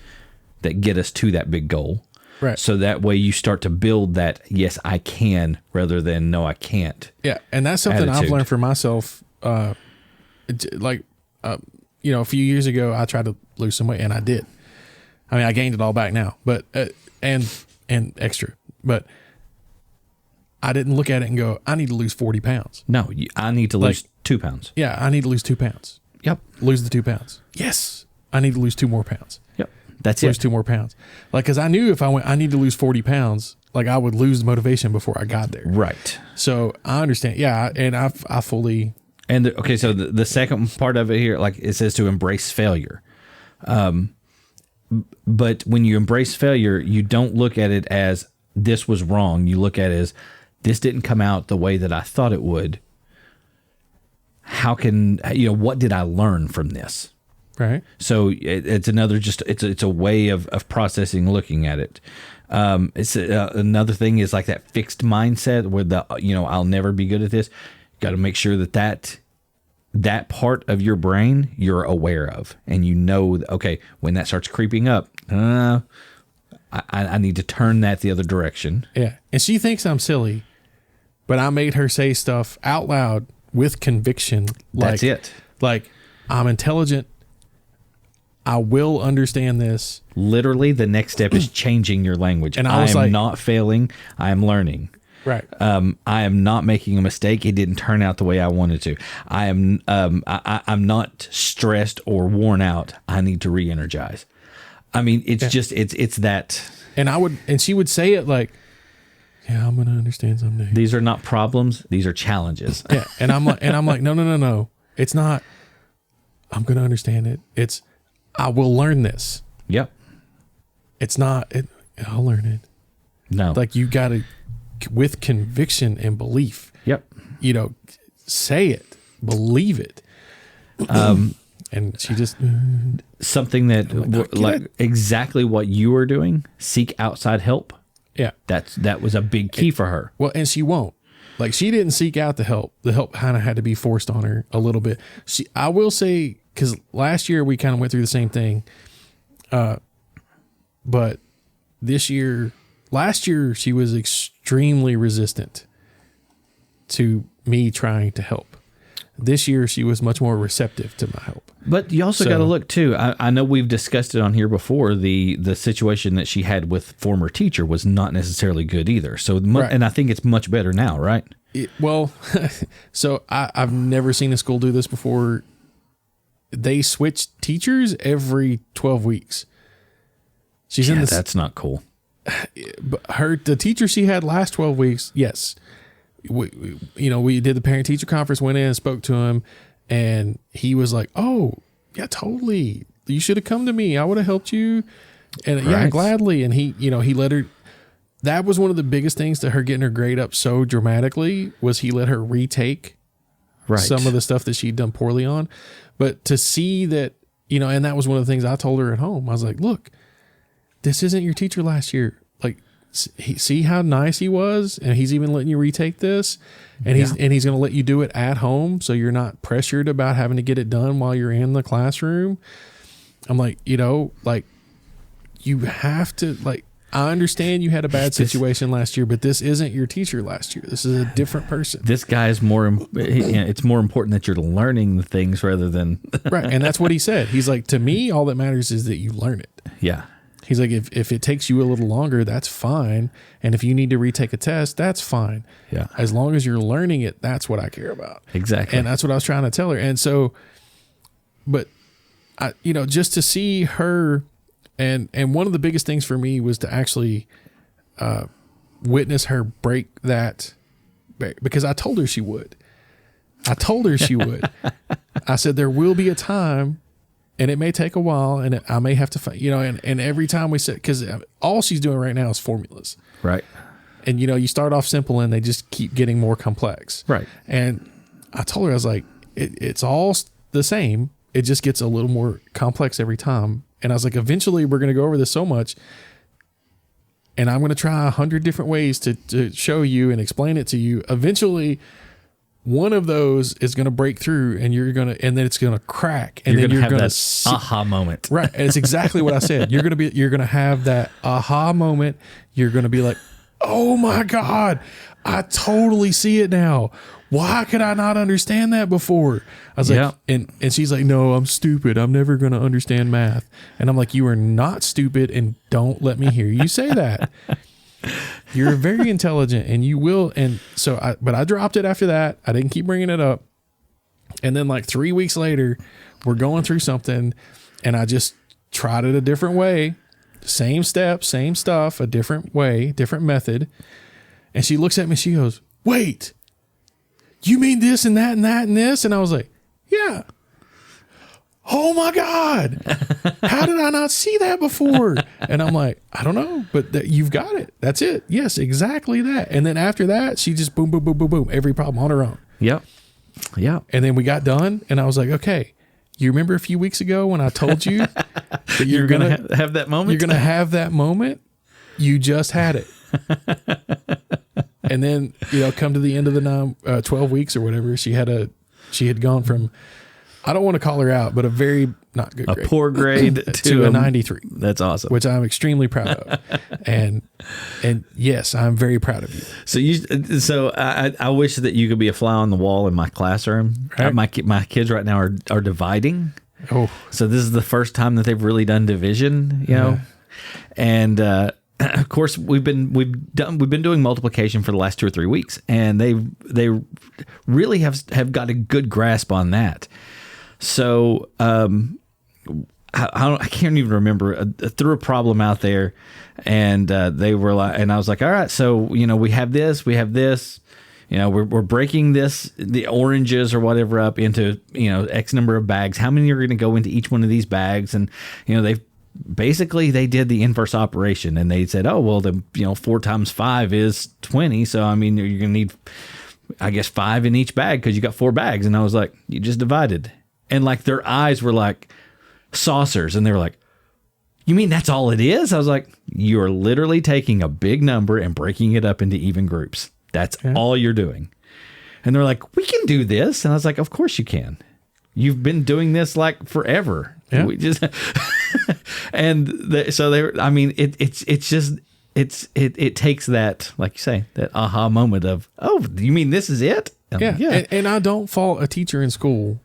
that get us to that big goal. Right. So that way you start to build that, yes, I can, rather than no, I can't. Yeah. And that's something attitude. I've learned for myself, like, a few years ago, I tried to lose some weight, and I did. I mean, I gained it all back now, but and extra, but I didn't look at it and go, I need to lose 40 pounds. No, I need to lose 2 pounds. Yeah, I need to lose 2 pounds. Yep. Lose the 2 pounds. Yes, I need to lose 2 more pounds. Yep. That's lose it. 2 more pounds. Like, because I knew if I went, I need to lose 40 pounds, like I would lose the motivation before I got there. Right. So I understand. Yeah, and I fully. And okay, so the second part of it here, like it says to embrace failure. But when you embrace failure, you don't look at it as this was wrong. You look at it as this didn't come out the way that I thought it would. How can, what did I learn from this? Right. So it's another, it's a way of processing, looking at it. It's another thing is like that fixed mindset where I'll never be good at this. Got to make sure that part of your brain you're aware of, and okay, when that starts creeping up, I need to turn that the other direction. Yeah. And she thinks I'm silly, but I made her say stuff out loud with conviction. That's it. Like, I'm intelligent. I will understand this. Literally, the next step is changing your language. And I am not failing. I am learning. Right. I am not making a mistake. It didn't turn out the way I wanted to. I'm not stressed or worn out. I need to re-energize. I mean, it's just it's that. And she would say it like, yeah, I'm going to understand someday. These are not problems. These are challenges. Yeah. And I'm like, no. It's not, I'm going to understand it. It's, I will learn this. Yep. It's not, I'll learn it. No. Like, you got to, with conviction and belief. Yep. Say it, believe it. And she just something that exactly what you were doing. Seek outside help. Yeah, that was a big key for her. Well, and she won't. Like, she didn't seek out the help. The help kind of had to be forced on her a little bit. I will say, because last year we kind of went through the same thing. But last year she was extremely resistant to me trying to help. This year she was much more receptive to my help. But you also got to look too. I know we've discussed it on here before. The situation that she had with former teacher was not necessarily good either. So, right. And I think it's much better now, right? So I've never seen a school do this before. They switch teachers every 12 weeks. She's in this. That's not cool. But the teacher she had last 12 weeks, yes. We did the parent teacher conference, went in and spoke to him, and he was like, oh yeah, totally. You should have come to me. I would have helped you. And right. Yeah, gladly. And he let her, that was one of the biggest things to her getting her grade up so dramatically was he let her retake some of the stuff that she'd done poorly on. But to see that, and that was one of the things I told her at home. I was like, look, this isn't your teacher last year. Like, see how nice he was, and he's even letting you retake this, and he's going to let you do it at home, so you're not pressured about having to get it done while you're in the classroom. I'm like, you have to, like, I understand you had a bad situation last year, but this isn't your teacher last year. This is a different person. This guy is it's more important that you're learning the things rather than right. And that's what he said. He's like, to me, all that matters is that you learn it. Yeah. He's like, if it takes you a little longer, that's fine. And if you need to retake a test, that's fine. Yeah. As long as you're learning it, that's what I care about. Exactly. And that's what I was trying to tell her. And so, but I, just to see her, and one of the biggest things for me was to actually witness her break that, because I told her she would. I said, there will be a time, and it may take a while, and I may have to, and every time we said, because all she's doing right now is formulas. Right. And, you start off simple and they just keep getting more complex. Right. And I told her, I was like, it's all the same. It just gets a little more complex every time. And I was like, eventually we're going to go over this so much, and I'm going to try 100 different ways to show you and explain it to you. Eventually, one of those is going to break through, and and then it's going to crack, and then you're going to see aha moment. Right. And it's exactly what I said. You're going to have that aha moment. You're going to be like, oh my God, I totally see it now. Why could I not understand that before? I was like, and she's like, no, I'm stupid. I'm never going to understand math. And I'm like, you are not stupid, and don't let me hear you say that. You're very intelligent, and you will. And so but I dropped it after that. I didn't keep bringing it up. And then like 3 weeks later, we're going through something, and I just tried it a different way. Same steps, same stuff, a different way, different method. And she looks at me, she goes, wait, you mean this and that and that and this? And I was like, yeah. Oh my God. How did I not see that before? And I'm like, I don't know, but you've got it. That's it. Yes, exactly that. And then after that, she just boom, boom, boom, boom, boom, every problem on her own. Yep. Yeah. And then we got done, and I was like, okay, you remember a few weeks ago when I told you that you're going to have that moment? You're going to have that moment. You just had it. And then, come to the end of the 12 weeks or whatever, she had gone from, I don't want to call her out, but a very not good grade. A poor grade to a 93. That's awesome. Which I'm extremely proud of. And yes, I'm very proud of you. So I wish that you could be a fly on the wall in my classroom. Right. My kids right now are dividing. Oh. So this is the first time that they've really done division, know. And of course we've been doing multiplication for the last 2 or 3 weeks, and they really have got a good grasp on that. So I can't even remember. Threw a problem out there, and they were like, and I was like, all right, so we have this. We're breaking the oranges or whatever up into X number of bags. How many are going to go into each one of these bags? And they did the inverse operation, and they said, oh well, 4 times 5 is 20. So I mean, you're going to need, I guess, 5 in each bag because you got 4 bags. And I was like, you just divided. And like their eyes were like saucers, and they were like, you mean that's all it is? I was like, you're literally taking a big number and breaking it up into even groups. That's all you're doing. And they're like, we can do this. And I was like, of course you can. You've been doing this like forever. Yeah. We just so it takes that, like you say, that aha moment of, oh, you mean this is it? Yeah. And I don't fault a teacher in school.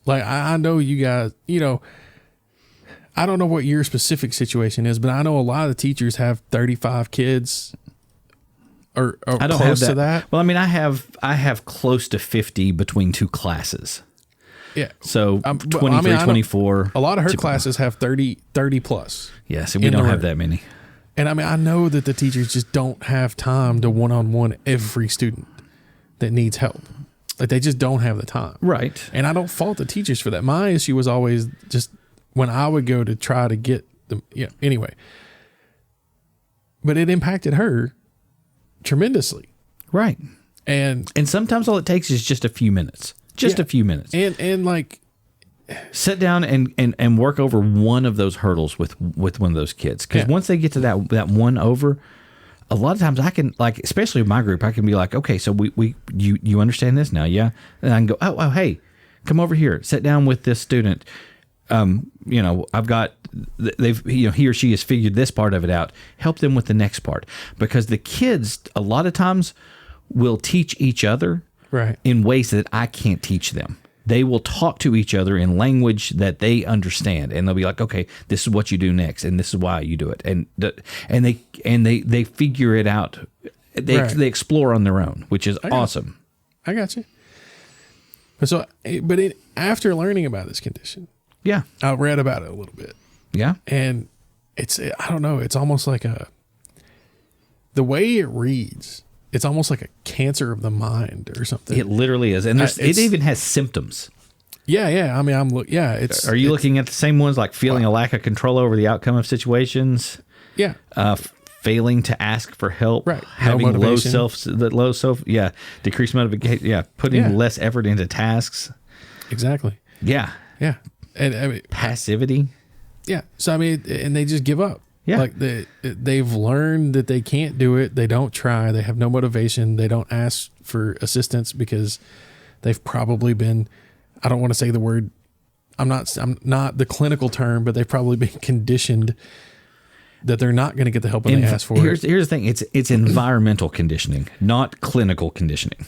Like, I know you guys, I don't know what your specific situation is, but I know a lot of the teachers have 35 kids or I don't close have to that. Well, I mean, I have close to 50 between 2 classes. Yeah. So 23, 24. A lot of her classes have 30 plus. Yeah, so we don't have that many. And I mean, I know that the teachers just don't have time to one-on-one every student that needs help. Like, they just don't have the time. Right. And I don't fault the teachers for that. My issue was always just when I would go to try to get them, anyway. But it impacted her tremendously. Right. And sometimes all it takes is just a few minutes. A few minutes. And like, sit down and work over one of those hurdles with one of those kids. Because once they get to that one over, a lot of times I can, like, especially in my group, I can be like, okay, so you understand this now, yeah? And I can go, oh, hey, come over here, sit down with this student. I've got, he or she has figured this part of it out. Help them with the next part, because the kids a lot of times will teach each other in ways that I can't teach them. They will talk to each other in language that they understand, and they'll be like, "Okay, this is what you do next, and this is why you do it." And they figure it out. They explore on their own, which is awesome. I got you. After learning about this condition, I read about it a little bit. Yeah, and I don't know. It's almost like the way it reads. It's almost like a cancer of the mind or something. It literally is. And it even has symptoms. Yeah. I mean, Are you looking at the same ones, like feeling a lack of control over the outcome of situations? Yeah. Failing to ask for help. Right. Having low self, decreased motivation. Yeah. Putting less effort into tasks. Exactly. Yeah. Yeah. And I mean, passivity. Yeah. So, I mean, and they just give up. Yeah. Like they've learned that they can't do it. They don't try. They have no motivation. They don't ask for assistance because they've probably been, I don't want to say the word, I'm not the clinical term, but they've probably been conditioned that they're not going to get the help when they ask for Here's the thing. It's environmental conditioning, not clinical conditioning.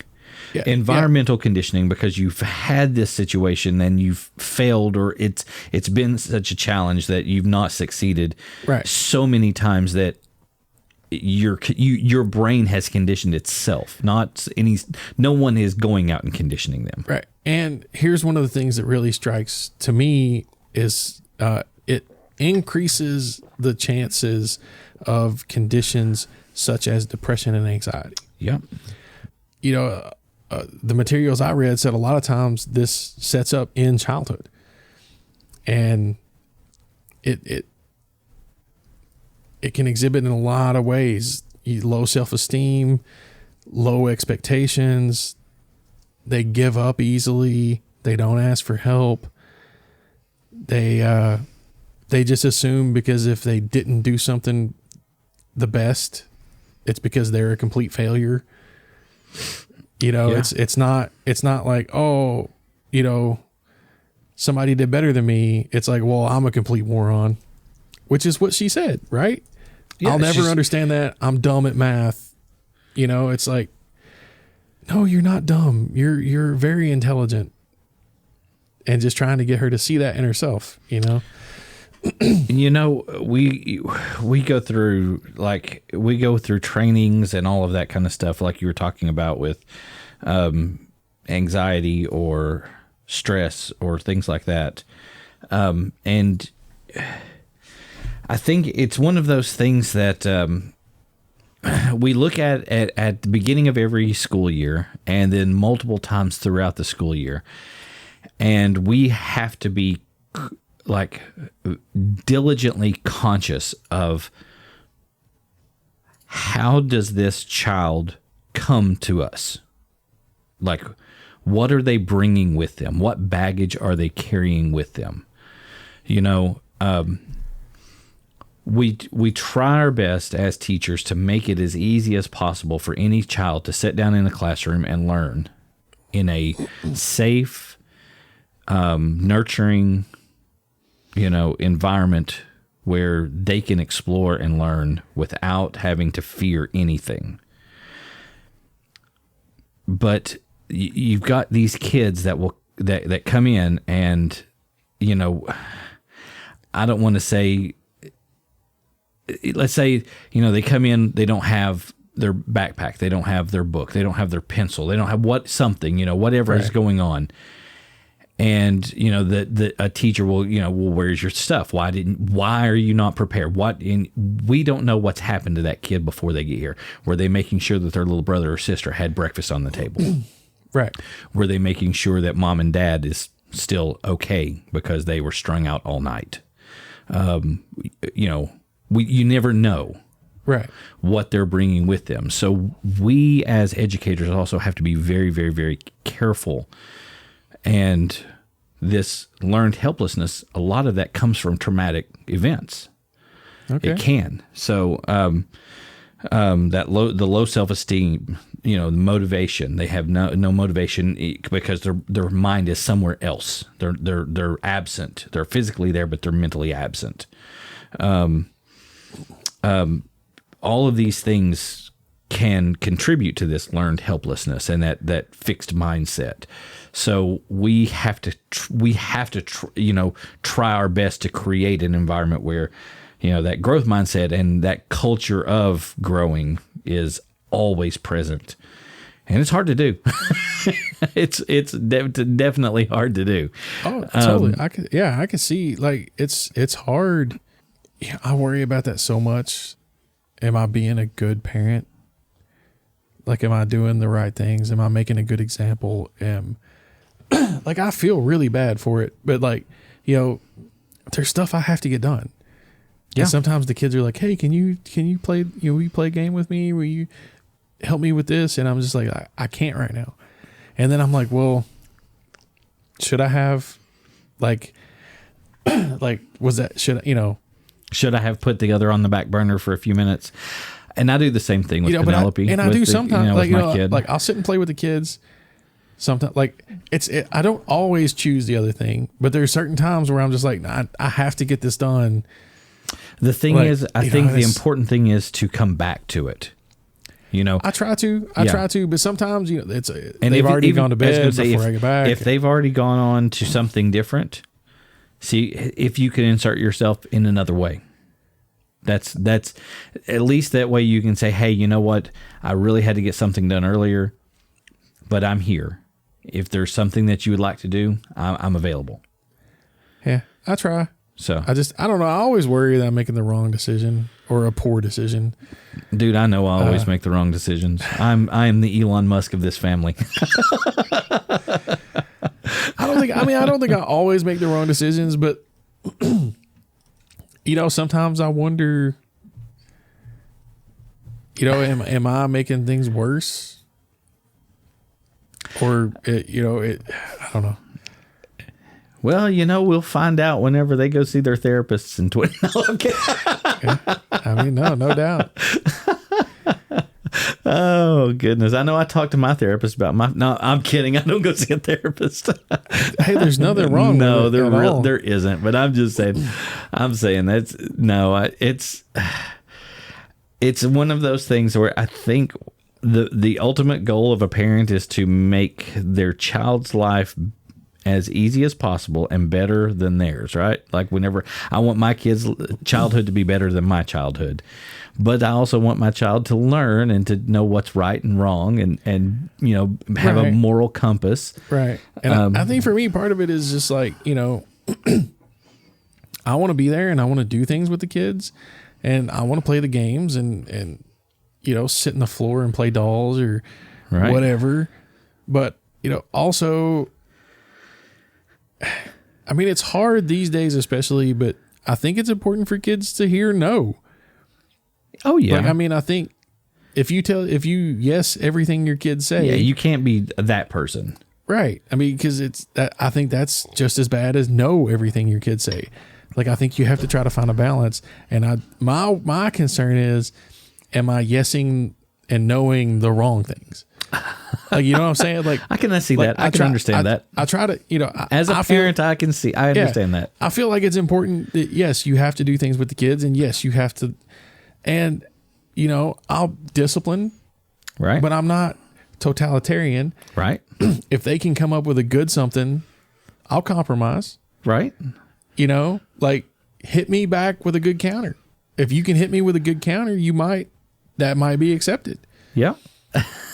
Yeah, environmental conditioning, because you've had this situation and you've failed, or it's been such a challenge that you've not succeeded so many times that your brain has conditioned itself. No one is going out and conditioning them. Right. And here's one of the things that really strikes to me is it increases the chances of conditions such as depression and anxiety. Yeah. You know, the materials I read said a lot of times this sets up in childhood, and it can exhibit in a lot of ways. Low self-esteem, low expectations. They give up easily. They don't ask for help. They just assume because if they didn't do something the best, it's because they're a complete failure. You know, it's not like, oh, you know, somebody did better than me. It's like, well, I'm a complete moron, which is what she said, right? Yeah, I'll never understand that. I'm dumb at math. You know, it's like, no, you're not dumb. You're very intelligent. And just trying to get her to see that in herself, you know? You know, we go through trainings and all of that kind of stuff, like you were talking about with anxiety or stress or things like that. And I think it's one of those things that we look at the beginning of every school year and then multiple times throughout the school year. And we have to be like diligently conscious of how does this child come to us? Like, what are they bringing with them? What baggage are they carrying with them? You know, we try our best as teachers to make it as easy as possible for any child to sit down in a classroom and learn in a safe, nurturing, you know, environment where they can explore and learn without having to fear anything. But you've got these kids that come in and, you know, I don't want to say, let's say, you know, they come in, they don't have their backpack, they don't have their book, they don't have their pencil, they don't have whatever is going on. And, you know, a teacher will, you know, well, where's your stuff? Why are you not prepared? We don't know what's happened to that kid before they get here. Were they making sure that their little brother or sister had breakfast on the table? Right. Were they making sure that mom and dad is still okay because they were strung out all night? You know, you never know. Right. What they're bringing with them. So we as educators also have to be very, very, very careful. And this learned helplessness, a lot of that comes from traumatic events. Okay. It can. So the low self-esteem, you know, the motivation, they have no motivation because their mind is somewhere else. They're absent. They're physically there, but they're mentally absent. All of these things can contribute to this learned helplessness and that fixed mindset. So we have to you know, try our best to create an environment where, you know, that growth mindset and that culture of growing is always present. And it's hard to do. it's definitely hard to do. Oh, totally. I can see, like, it's hard. Yeah, I worry about that so much. Am I being a good parent? Like, am I doing the right things? Am I making a good example? Like, I feel really bad for it, but, like, you know, there's stuff I have to get done. Yeah. And sometimes the kids are like, hey, can you play, you know, will you play a game with me? Will you help me with this? And I'm just like, I can't right now. And then I'm like, well, should I have, like, should I have put the other on the back burner for a few minutes? And I do the same thing with Penelope. I do sometimes, like, my kid. Like, I'll sit and play with the kids. Sometimes, like, I don't always choose the other thing, but there's certain times where I'm just like, nah, I have to get this done. The thing is, I think the important thing is to come back to it. You know, I try to, but sometimes, you know, and they've already gone to bed say, before I get back. If they've already gone on to something different, see if you can insert yourself in another way. That's at least that way you can say, hey, you know what? I really had to get something done earlier, but I'm here. If there's something that you would like to do, I'm available. Yeah, I try. So I don't know. I always worry that I'm making the wrong decision or a poor decision. Dude, I know I always make the wrong decisions. I am the Elon Musk of this family. I don't think I always make the wrong decisions, but you know, sometimes I wonder, you know, am I making things worse? Or I don't know. Well, you know, we'll find out whenever they go see their therapists in 20. No, I'm kidding. I mean, no doubt. Oh, goodness. I know I talked to my therapist about no, I'm kidding. I don't go see a therapist. Hey, there's nothing wrong with it. There isn't. But I'm just saying, it's one of those things where I think the ultimate goal of a parent is to make their child's life as easy as possible and better than theirs, right? Like whenever I want my kids' childhood to be better than my childhood, but I also want my child to learn and to know what's right and wrong and you know, have a moral compass. Right. And I think for me, part of it is just like, you know, I want to be there and I want to do things with the kids and I want to play the games and, you know, sit in the floor and play dolls or whatever. But, you know, also, I mean, it's hard these days, especially, but I think it's important for kids to hear no. Oh yeah. Like, I mean, I think if you yes everything your kids say, yeah, you can't be that person, right? I mean, because I think that's just as bad as no everything your kids say. Like, I think you have to try to find a balance. And my concern is, am I yesing and knowing the wrong things? Like, you know what I'm saying? Like, I can see that. I can understand that. I try to, you know, as a parent, I understand that. I feel like it's important that, yes, you have to do things with the kids, and yes, you have to, and, you know, I'll discipline, right? But I'm not totalitarian, right? If they can come up with a good something, I'll compromise, right? You know, like, hit me back with a good counter. If you can hit me with a good counter, that might be accepted. Yeah.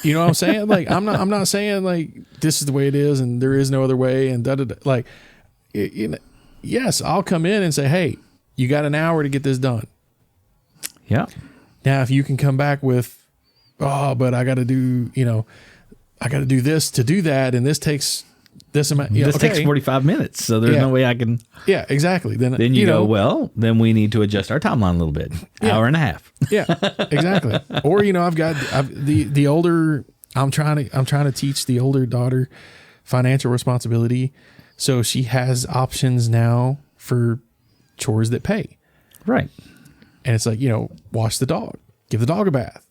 You know what I'm saying? Like, I'm not saying like this is the way it is and there is no other way and like, you know, yes, I'll come in and say, hey, you got an hour to get this done. Yeah. Now, if you can come back with, but I got to do, you know, I got to do this to do that, and this takes this amount. You know, this takes 45 minutes, so there's no way I can. Yeah, exactly. Then you go, well, then we need to adjust our timeline a little bit. Hour and a half. Yeah, exactly. Or, you know, I've the older. I'm trying to teach the older daughter financial responsibility, so she has options now for chores that pay. Right. And it's like, you know, wash the dog, give the dog a bath.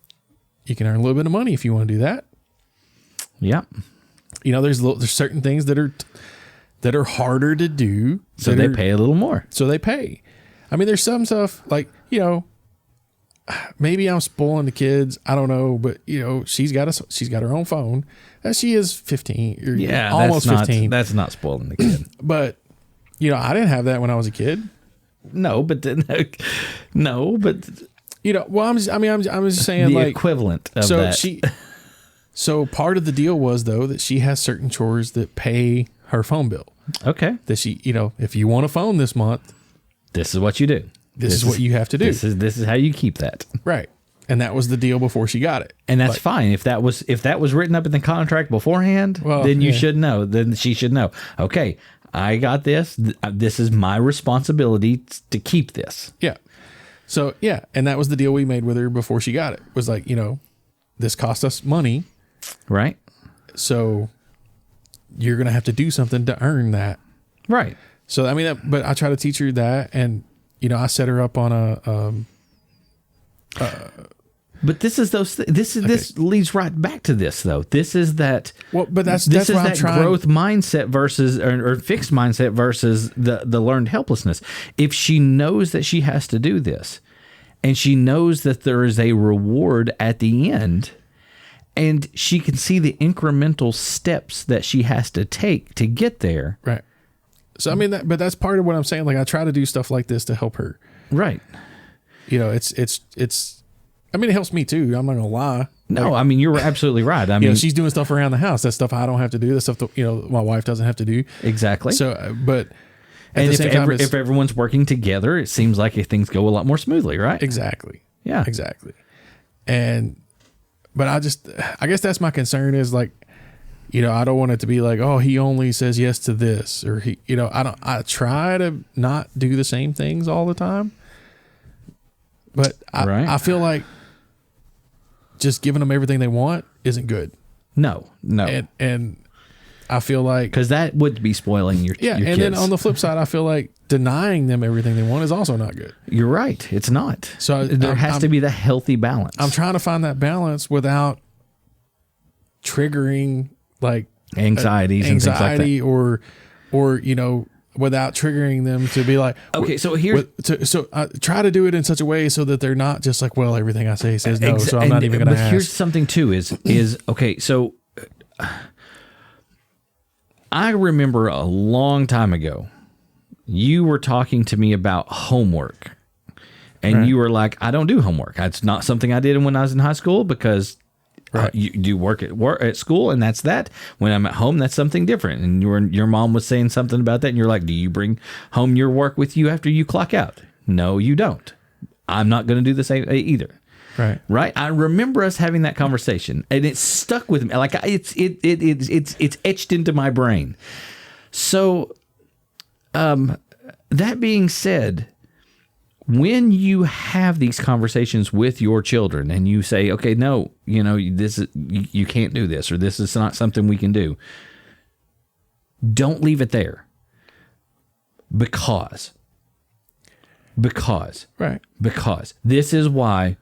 You can earn a little bit of money if you want to do that. Yeah. You know, there's certain things that are harder to do. So they pay a little more. So they pay. I mean, there's some stuff like, you know, maybe I'm spoiling the kids. I don't know, but you know, she's got her own phone. She is 15 or almost 15. That's not spoiling the kid. But you know, I didn't have that when I was a kid. No, but you know, well, I'm just saying the like equivalent of that. So part of the deal was though that she has certain chores that pay her phone bill. Okay. That she, you know, if you want a phone this month, this is what you do. This is what you have to do. This is how you keep that. Right. And that was the deal before she got it. And that's fine. If that was written up in the contract beforehand, then you should know. Then she should know. Okay, I got this. This is my responsibility to keep this. Yeah. So, yeah. And that was the deal we made with her before she got it. It was like, you know, this cost us money. Right. So you're going to have to do something to earn that. Right. So, I mean, but I try to teach her that. And, you know, I set her up on but this leads right back to this though. This is that. Well, but that's that growth mindset versus or fixed mindset versus the learned helplessness. If she knows that she has to do this, and she knows that there is a reward at the end, and she can see the incremental steps that she has to take to get there. Right. So, I mean, but that's part of what I'm saying. Like, I try to do stuff like this to help her. Right. You know, I mean, it helps me too. I'm not going to lie. No, like, I mean, you're absolutely right. I mean, she's doing stuff around the house. That's stuff I don't have to do. That's stuff that, my wife doesn't have to do. Exactly. So, but at and the same time, if everyone's working together, it seems like things go a lot more smoothly, right? Exactly. Yeah. Exactly. But I guess that's my concern is like, I don't want it to be like, oh, he only says yes to this, or I try to not do the same things all the time, but I feel like just giving them everything they want isn't good. No. And I feel like, because that would be spoiling your and kids. then on the flip side, I feel like denying them everything they want is also not good. You're right. It's not. So there has to be the healthy balance. I'm trying to find that balance without triggering like anxieties and things like that. or without triggering them to be like, okay, so here, so I try to do it in such a way so that they're not just like, well, everything I say says no, so I'm not even going to ask. But here's something too is okay. So I remember a long time ago, you were talking to me about homework, and you were like, I don't do homework. That's not something I did when I was in high school because you do work at school, and that's that. When I'm at home, that's something different. And your mom was saying something about that, and you're like, do you bring home your work with you after you clock out? No, you don't. I'm not going to do the same either. Right. I remember us having that conversation, and it stuck with me. Like it's etched into my brain. So, that being said, when you have these conversations with your children and you say, okay, no, this is, you can't do this, or this is not something we can do, don't leave it there. Because this is why,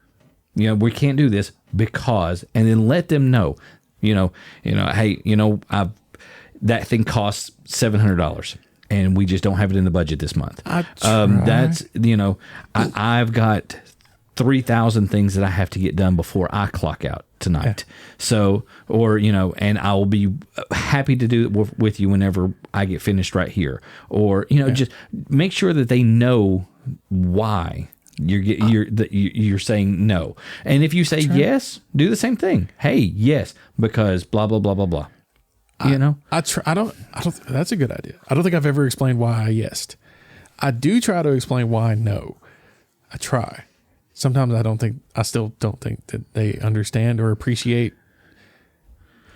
we can't do this because, and then let them know, hey, that thing costs $700. And we just don't have it in the budget this month. That's, I've got 3,000 things that I have to get done before I clock out tonight. Yeah. So, and I will be happy to do it with you whenever I get finished right here. Or, just make sure that they know why you're saying no. And if you say yes, do the same thing. Hey, yes, because blah, blah, blah, blah, blah. I don't, that's a good idea. I don't think I've ever explained why I yesed. I do try to explain why no. I try. Sometimes I still don't think that they understand or appreciate.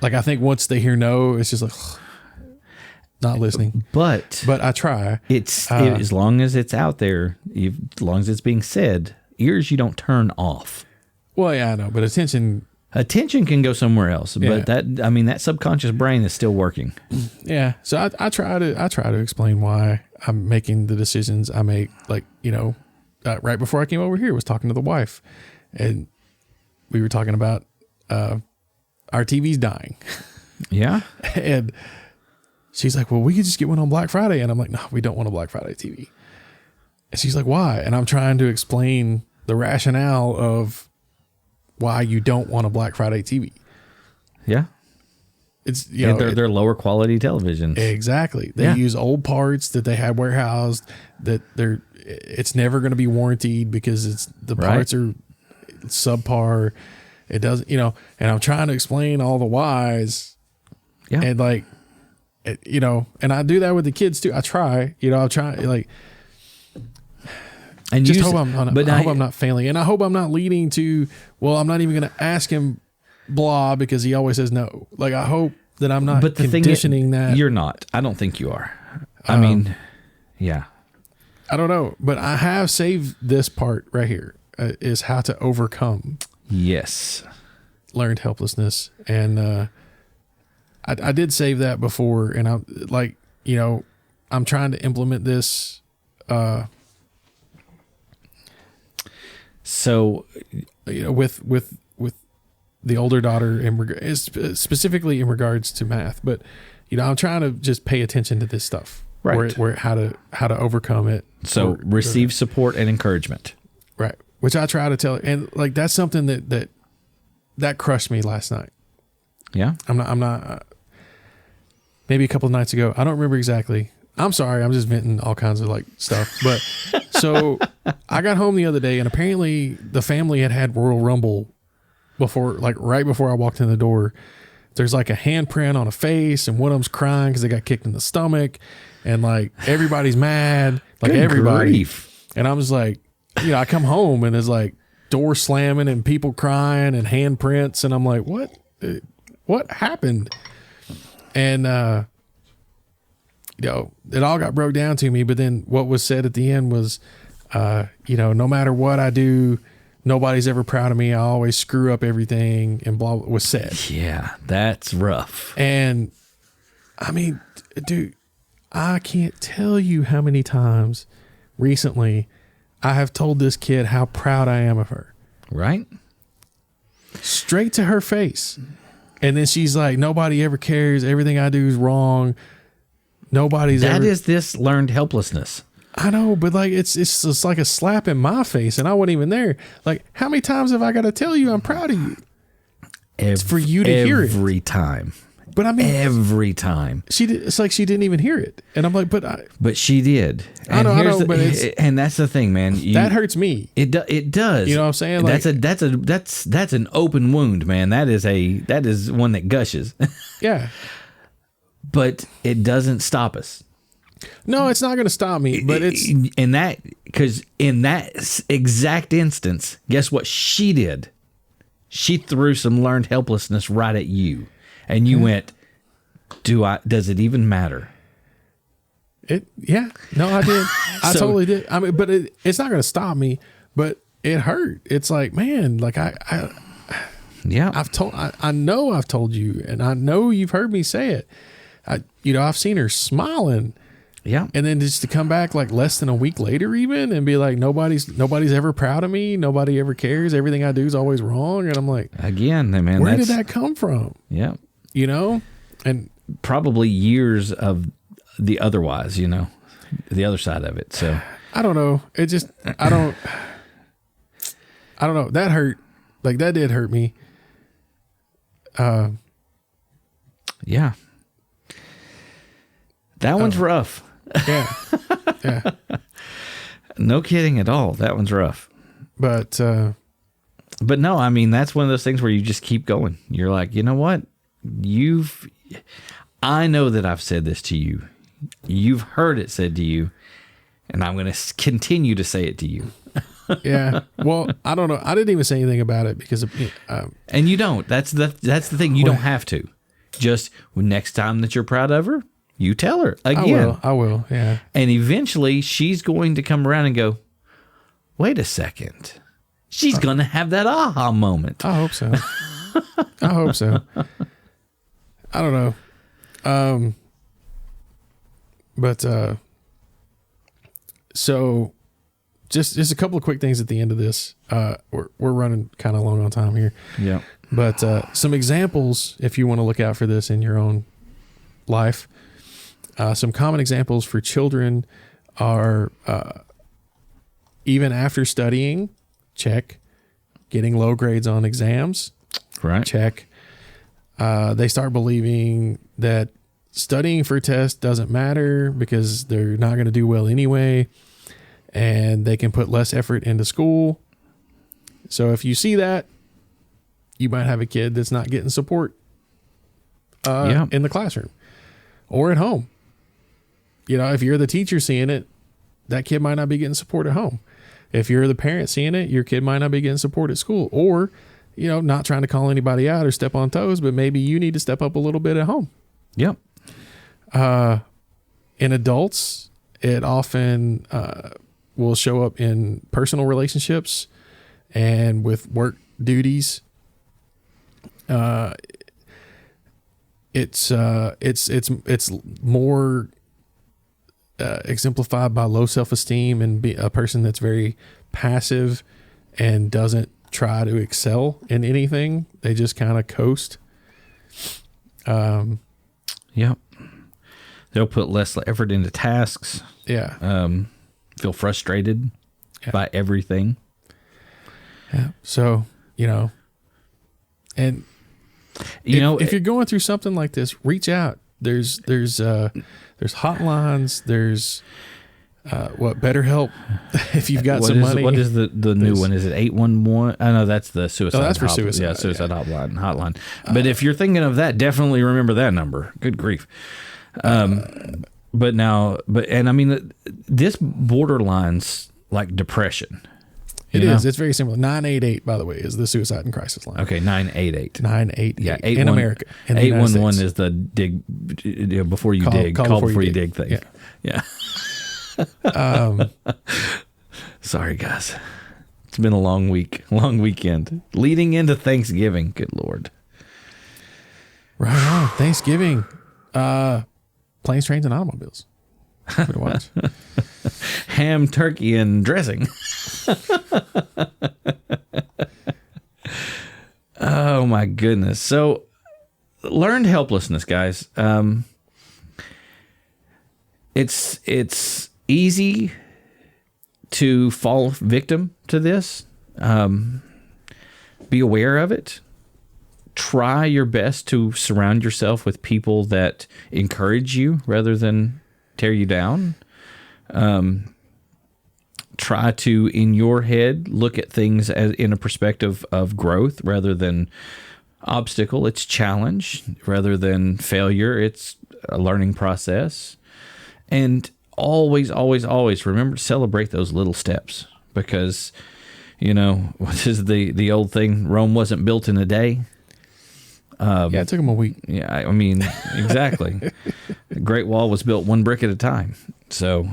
Like, I think once they hear no, it's just like, not listening. But I try. As long as it's out there, as long as it's being said, ears you don't turn off. Well, yeah, I know, but attention can go somewhere else, but that subconscious brain is still working. Yeah. So I try to explain why I'm making the decisions I make. Like, right before I came over here, I was talking to the wife, and we were talking about our TV's dying. Yeah. And she's like, well, we could just get one on Black Friday. And I'm like, no, we don't want a Black Friday TV. And she's like, why? And I'm trying to explain the rationale of why you don't want a Black Friday TV. Yeah. It's, they're lower quality televisions. Exactly. They use old parts that they had warehoused that it's never going to be warranted because the parts are subpar. It doesn't, and I'm trying to explain all the whys. Yeah. And and I do that with the kids too. I try, I'll try and just hope I'm not failing. And I hope I'm not leading to, well, I'm not even going to ask him blah because he always says no. Like, I hope that I'm not conditioning that. You're not. I don't think you are. I mean, yeah. I don't know, but I have saved this part right here is how to overcome. Yes. Learned helplessness. And I did save that before. And I'm like, I'm trying to implement this. So, with the older daughter, specifically in regards to math, but I'm trying to just pay attention to this stuff, right? Where how to overcome it. So receive support and encouragement, right? which I try to tell, and like that's something that crushed me last night. Yeah. I'm not. Maybe a couple of nights ago, I don't remember exactly. I'm sorry, I'm just venting all kinds of like stuff. But so I got home the other day, and apparently the family had Royal Rumble before, like right before I walked in the door. There's like a handprint on a face, and one of them's crying because they got kicked in the stomach, and like everybody's mad, like Good everybody. grief. And I was like, I come home and there's like door slamming and people crying and handprints, and I'm like, what happened? And it all got broke down to me. But then what was said at the end was, no matter what I do, nobody's ever proud of me. I always screw up everything, and blah was said. Yeah, that's rough. And I mean, dude, I can't tell you how many times recently I have told this kid how proud I am of her. Right? Straight to her face. And then she's like, nobody ever cares. Everything I do is wrong. That is this learned helplessness. I know, but like it's just like a slap in my face, and I wasn't even there. Like, how many times have I got to tell you I'm proud of you? It's for you to hear it every time. But I mean, every time it's like she didn't even hear it, and I'm like, but she did. And I know, but and that's the thing, man. That hurts me. It does. You know what I'm saying? Like, that's an open wound, man. That is one that gushes. Yeah. But it doesn't stop us. No, it's not going to stop me. But because in that exact instance, guess what she did? She threw some learned helplessness right at you, and you went, does it even matter? Yeah. No, I did. I totally did. I mean, but it's not going to stop me. But it hurt. It's like, man, like yeah. I know I've told you, and I know you've heard me say it. I've seen her smiling. Yeah. And then just to come back like less than a week later even and be like, nobody's ever proud of me. Nobody ever cares. Everything I do is always wrong. And I'm like, again, man, where did that come from? Yeah. And probably years of the otherwise, the other side of it. So I don't know. It just, I don't know. That hurt. Like that did hurt me. Yeah. That one's rough. Yeah. Yeah. No kidding at all. That one's rough. But no, I mean, that's one of those things where you just keep going. You're like, you know what? I know that I've said this to you. You've heard it said to you, and I'm going to continue to say it to you. Yeah. Well, I don't know. I didn't even say anything about it because and you don't. That's the thing. You don't have to. Just next time that you're proud of her, you tell her again. I will. Yeah. And eventually she's going to come around and go, wait a second. She's going to have that aha moment. I hope so. I hope so. I don't know. But so just a couple of quick things at the end of this. We're running kind of long on time here. Yeah. But some examples, if you want to look out for this in your own life, some common examples for children are even after studying, check. Getting low grades on exams, right? Check. They start believing that studying for tests doesn't matter because they're not going to do well anyway, and they can put less effort into school. So if you see that, you might have a kid that's not getting support in the classroom or at home. If you're the teacher seeing it, that kid might not be getting support at home. If you're the parent seeing it, your kid might not be getting support at school, or, not trying to call anybody out or step on toes, but maybe you need to step up a little bit at home. Yep. In adults, it often will show up in personal relationships and with work duties. It's more exemplified by low self-esteem and be a person that's very passive and doesn't try to excel in anything. They just kind of coast. Yep. They'll put less effort into tasks. Yeah. Feel frustrated by everything. Yeah. So, and if you're going through something like this, reach out. There's hotlines. There's BetterHelp. If you've got some money. What is the new one? Is it 811? I know that's the suicide. Oh, that's for suicide. Yeah, suicide hotline. But if you're thinking of that, definitely remember that number. Good grief. I mean, this borderlines like depression. It is. It's very similar. 988, by the way, is the suicide and crisis line. Okay, 988. 988. Yeah, in America. 811 is the dig before you dig. Call before you dig thing. Yeah. Sorry, guys. It's been a long weekend, leading into Thanksgiving. Good Lord. Right on. Thanksgiving. Planes, Trains, and Automobiles. Good to watch. Ham, turkey, and dressing. Oh my goodness. So, learned helplessness, guys. It's easy to fall victim to this. Be aware of it. Try your best to surround yourself with people that encourage you rather than tear you down. Try to, in your head, look at things as in a perspective of growth rather than obstacle. It's challenge rather than failure. It's a learning process. And always, always, always remember to celebrate those little steps because, what is the old thing? Rome wasn't built in a day. It took them a week. Yeah, I mean, exactly. The Great Wall was built one brick at a time. So,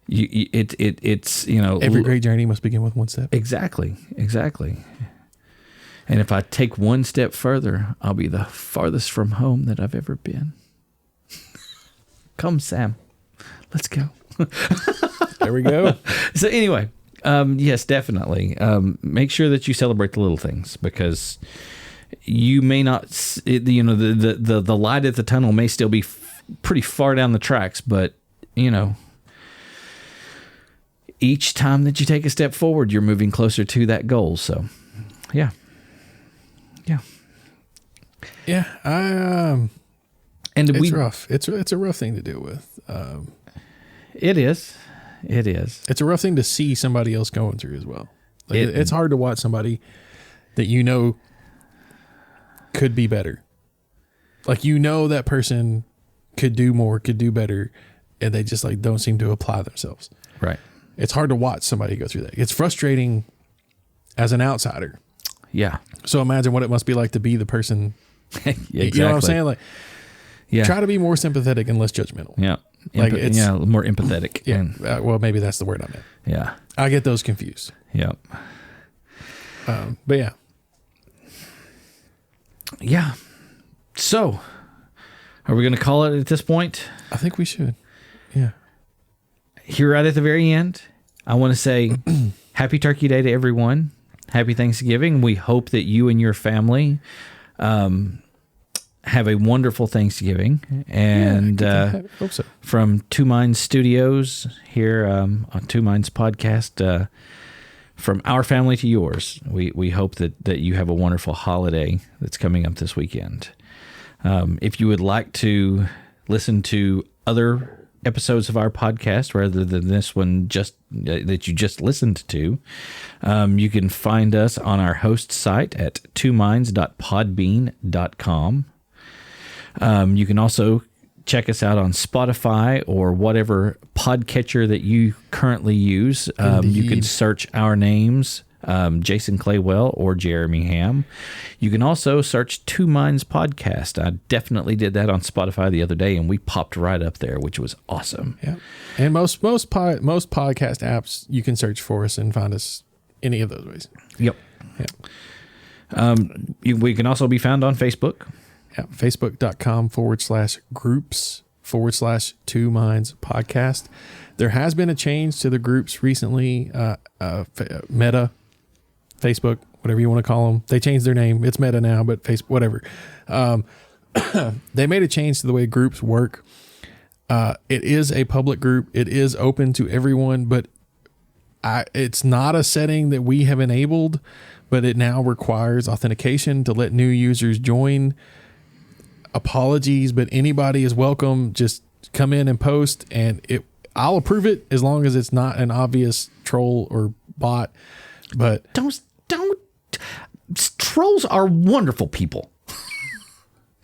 it's every great journey must begin with one step. Exactly. And if I take one step further, I'll be the farthest from home that I've ever been. Come, Sam. Let's go. There we go. So anyway, yes, definitely. Make sure that you celebrate the little things because you may not, the light at the tunnel may still be pretty far down the tracks, but each time that you take a step forward, you're moving closer to that goal. So, yeah. It's rough. It's a rough thing to deal with. It is. It's a rough thing to see somebody else going through as well. It's hard to watch somebody that could be better. Like that person could do more, could do better, and they just don't seem to apply themselves. Right. It's hard to watch somebody go through that. It's frustrating as an outsider. Yeah. So imagine what it must be like to be the person. Exactly. You know what I'm saying? Try to be more sympathetic and less judgmental. Yeah. More empathetic. Yeah. Well, maybe that's the word I meant. Yeah. I get those confused. Yep. But yeah. Yeah. So, are we going to call it at this point? I think we should. Yeah. Here right at the very end, I want to say Happy Turkey Day to everyone. Happy Thanksgiving. We hope that you and your family have a wonderful Thanksgiving. And I hope so. From Two Minds Studios here on Two Minds Podcast, from our family to yours, we hope that you have a wonderful holiday that's coming up this weekend. If you would like to listen to other episodes of our podcast rather than this one that you just listened to, you can find us on our host site at twominds.podbean.com. You can also check us out on Spotify or whatever podcatcher that you currently use. You can search our names, Jason Claywell or Jeremy Ham. You can also search Two Minds Podcast. I definitely did that on Spotify the other day, and we popped right up there, which was awesome. Yeah, and most podcast apps you can search for us and find us any of those ways. Yep. Yeah. We can also be found on Facebook. Yeah, facebook.com/groups/Two Minds Podcast. There has been a change to the groups recently. Meta, Facebook, whatever you want to call them. They changed their name. It's Meta now, but Facebook, whatever. They made a change to the way groups work. It is a public group. It is open to everyone, but it's not a setting that we have enabled, but it now requires authentication to let new users join. Apologies, but anybody is welcome. Just come in and post, and I'll approve it as long as it's not an obvious troll or bot. But don't trolls are wonderful people.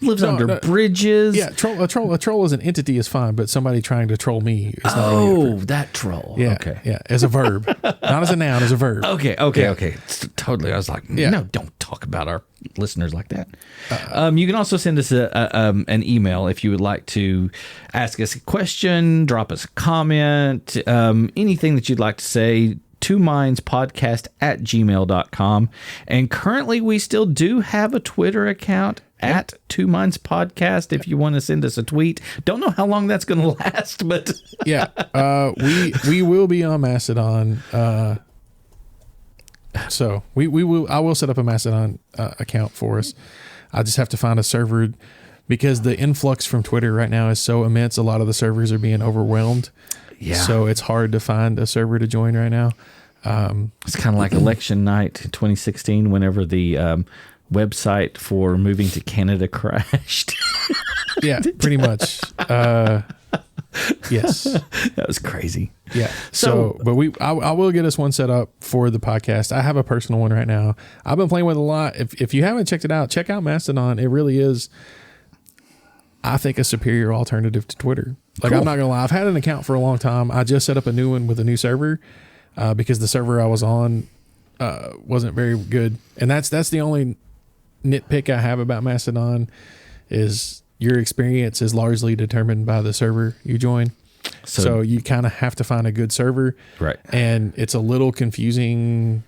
Lives under bridges. Yeah, a troll as an entity is fine, but somebody trying to troll me is not. Oh, that troll. Yeah, okay. Yeah, as a verb, not as a noun, as a verb. Okay. Totally. I was like, no, don't talk about our listeners like that. You can also send us an email if you would like to ask us a question, drop us a comment, anything that you'd like to say. twomindspodcast@gmail.com. And currently we still do have a Twitter account at Two Minds Podcast if you want to send us a tweet. Don't know how long that's going to last, but yeah, we will be on Mastodon. So I will set up a Mastodon account for us. I just have to find a server because the influx from Twitter right now is so immense. A lot of the servers are being overwhelmed. Yeah. So it's hard to find a server to join right now. It's kind of like election night 2016 whenever the website for moving to Canada crashed. Yeah, pretty much. Yes. That was crazy. Yeah. So but I will get us one set up for the podcast. I have a personal one right now. I've been playing with it a lot. If you haven't checked it out, check out Mastodon. It really is, I think, a superior alternative to Twitter. Like, cool. I'm not gonna lie, I've had an account for a long time. I just set up a new one with a new server because the server I was on wasn't very good. And that's the only nitpick I have about Mastodon is your experience is largely determined by the server you join. So you kind of have to find a good server. Right. And it's a little confusing.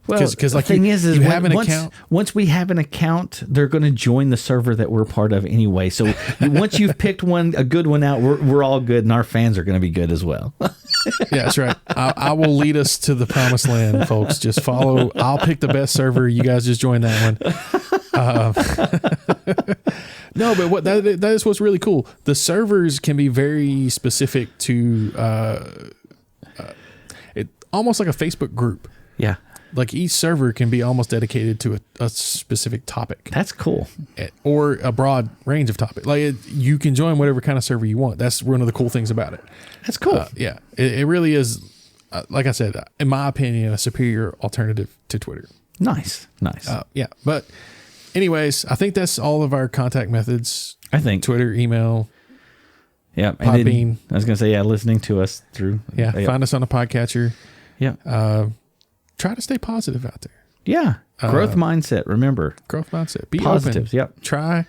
Well, because like the thing is you have an account. Once we have an account, they're going to join the server that we're part of anyway. So once you've picked a good one out, we're all good, and our fans are going to be good as well. Yeah, that's right. I will lead us to the promised land, folks. Just follow. I'll pick the best server. You guys just join that one. No, but that is what's really cool. The servers can be very specific to it, almost like a Facebook group. Yeah. Like each server can be almost dedicated to a specific topic. That's cool. Or a broad range of topics. Like you can join whatever kind of server you want. That's one of the cool things about it. That's cool. Yeah. It really is, like I said, in my opinion, a superior alternative to Twitter. Nice. Yeah. But anyways, I think that's all of our contact methods. I think. Twitter, email. Yeah. Podbean. I was going to say, listening to us through. Yeah. Find us on a podcatcher. Yeah. Try to stay positive out there. Yeah. Growth mindset. Remember. Growth mindset. Be positive. Open. Yep. Try.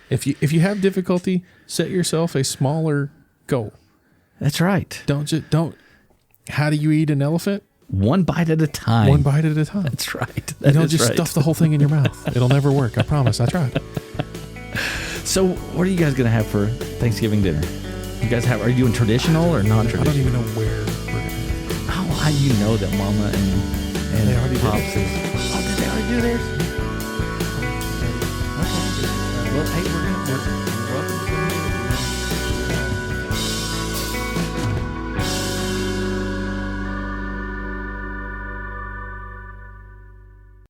If you have difficulty, set yourself a smaller goal. That's right. Don't. How do you eat an elephant? One bite at a time. One bite at a time. That's right. You don't just stuff the whole thing in your mouth. It'll never work. I promise. I tried. So what are you guys going to have for Thanksgiving dinner? You guys are you doing traditional or non-traditional? I don't even know where. How do you know that Mama and they already Pops is? Oh, did they already do theirs? Okay. Well, hey, we're welcome to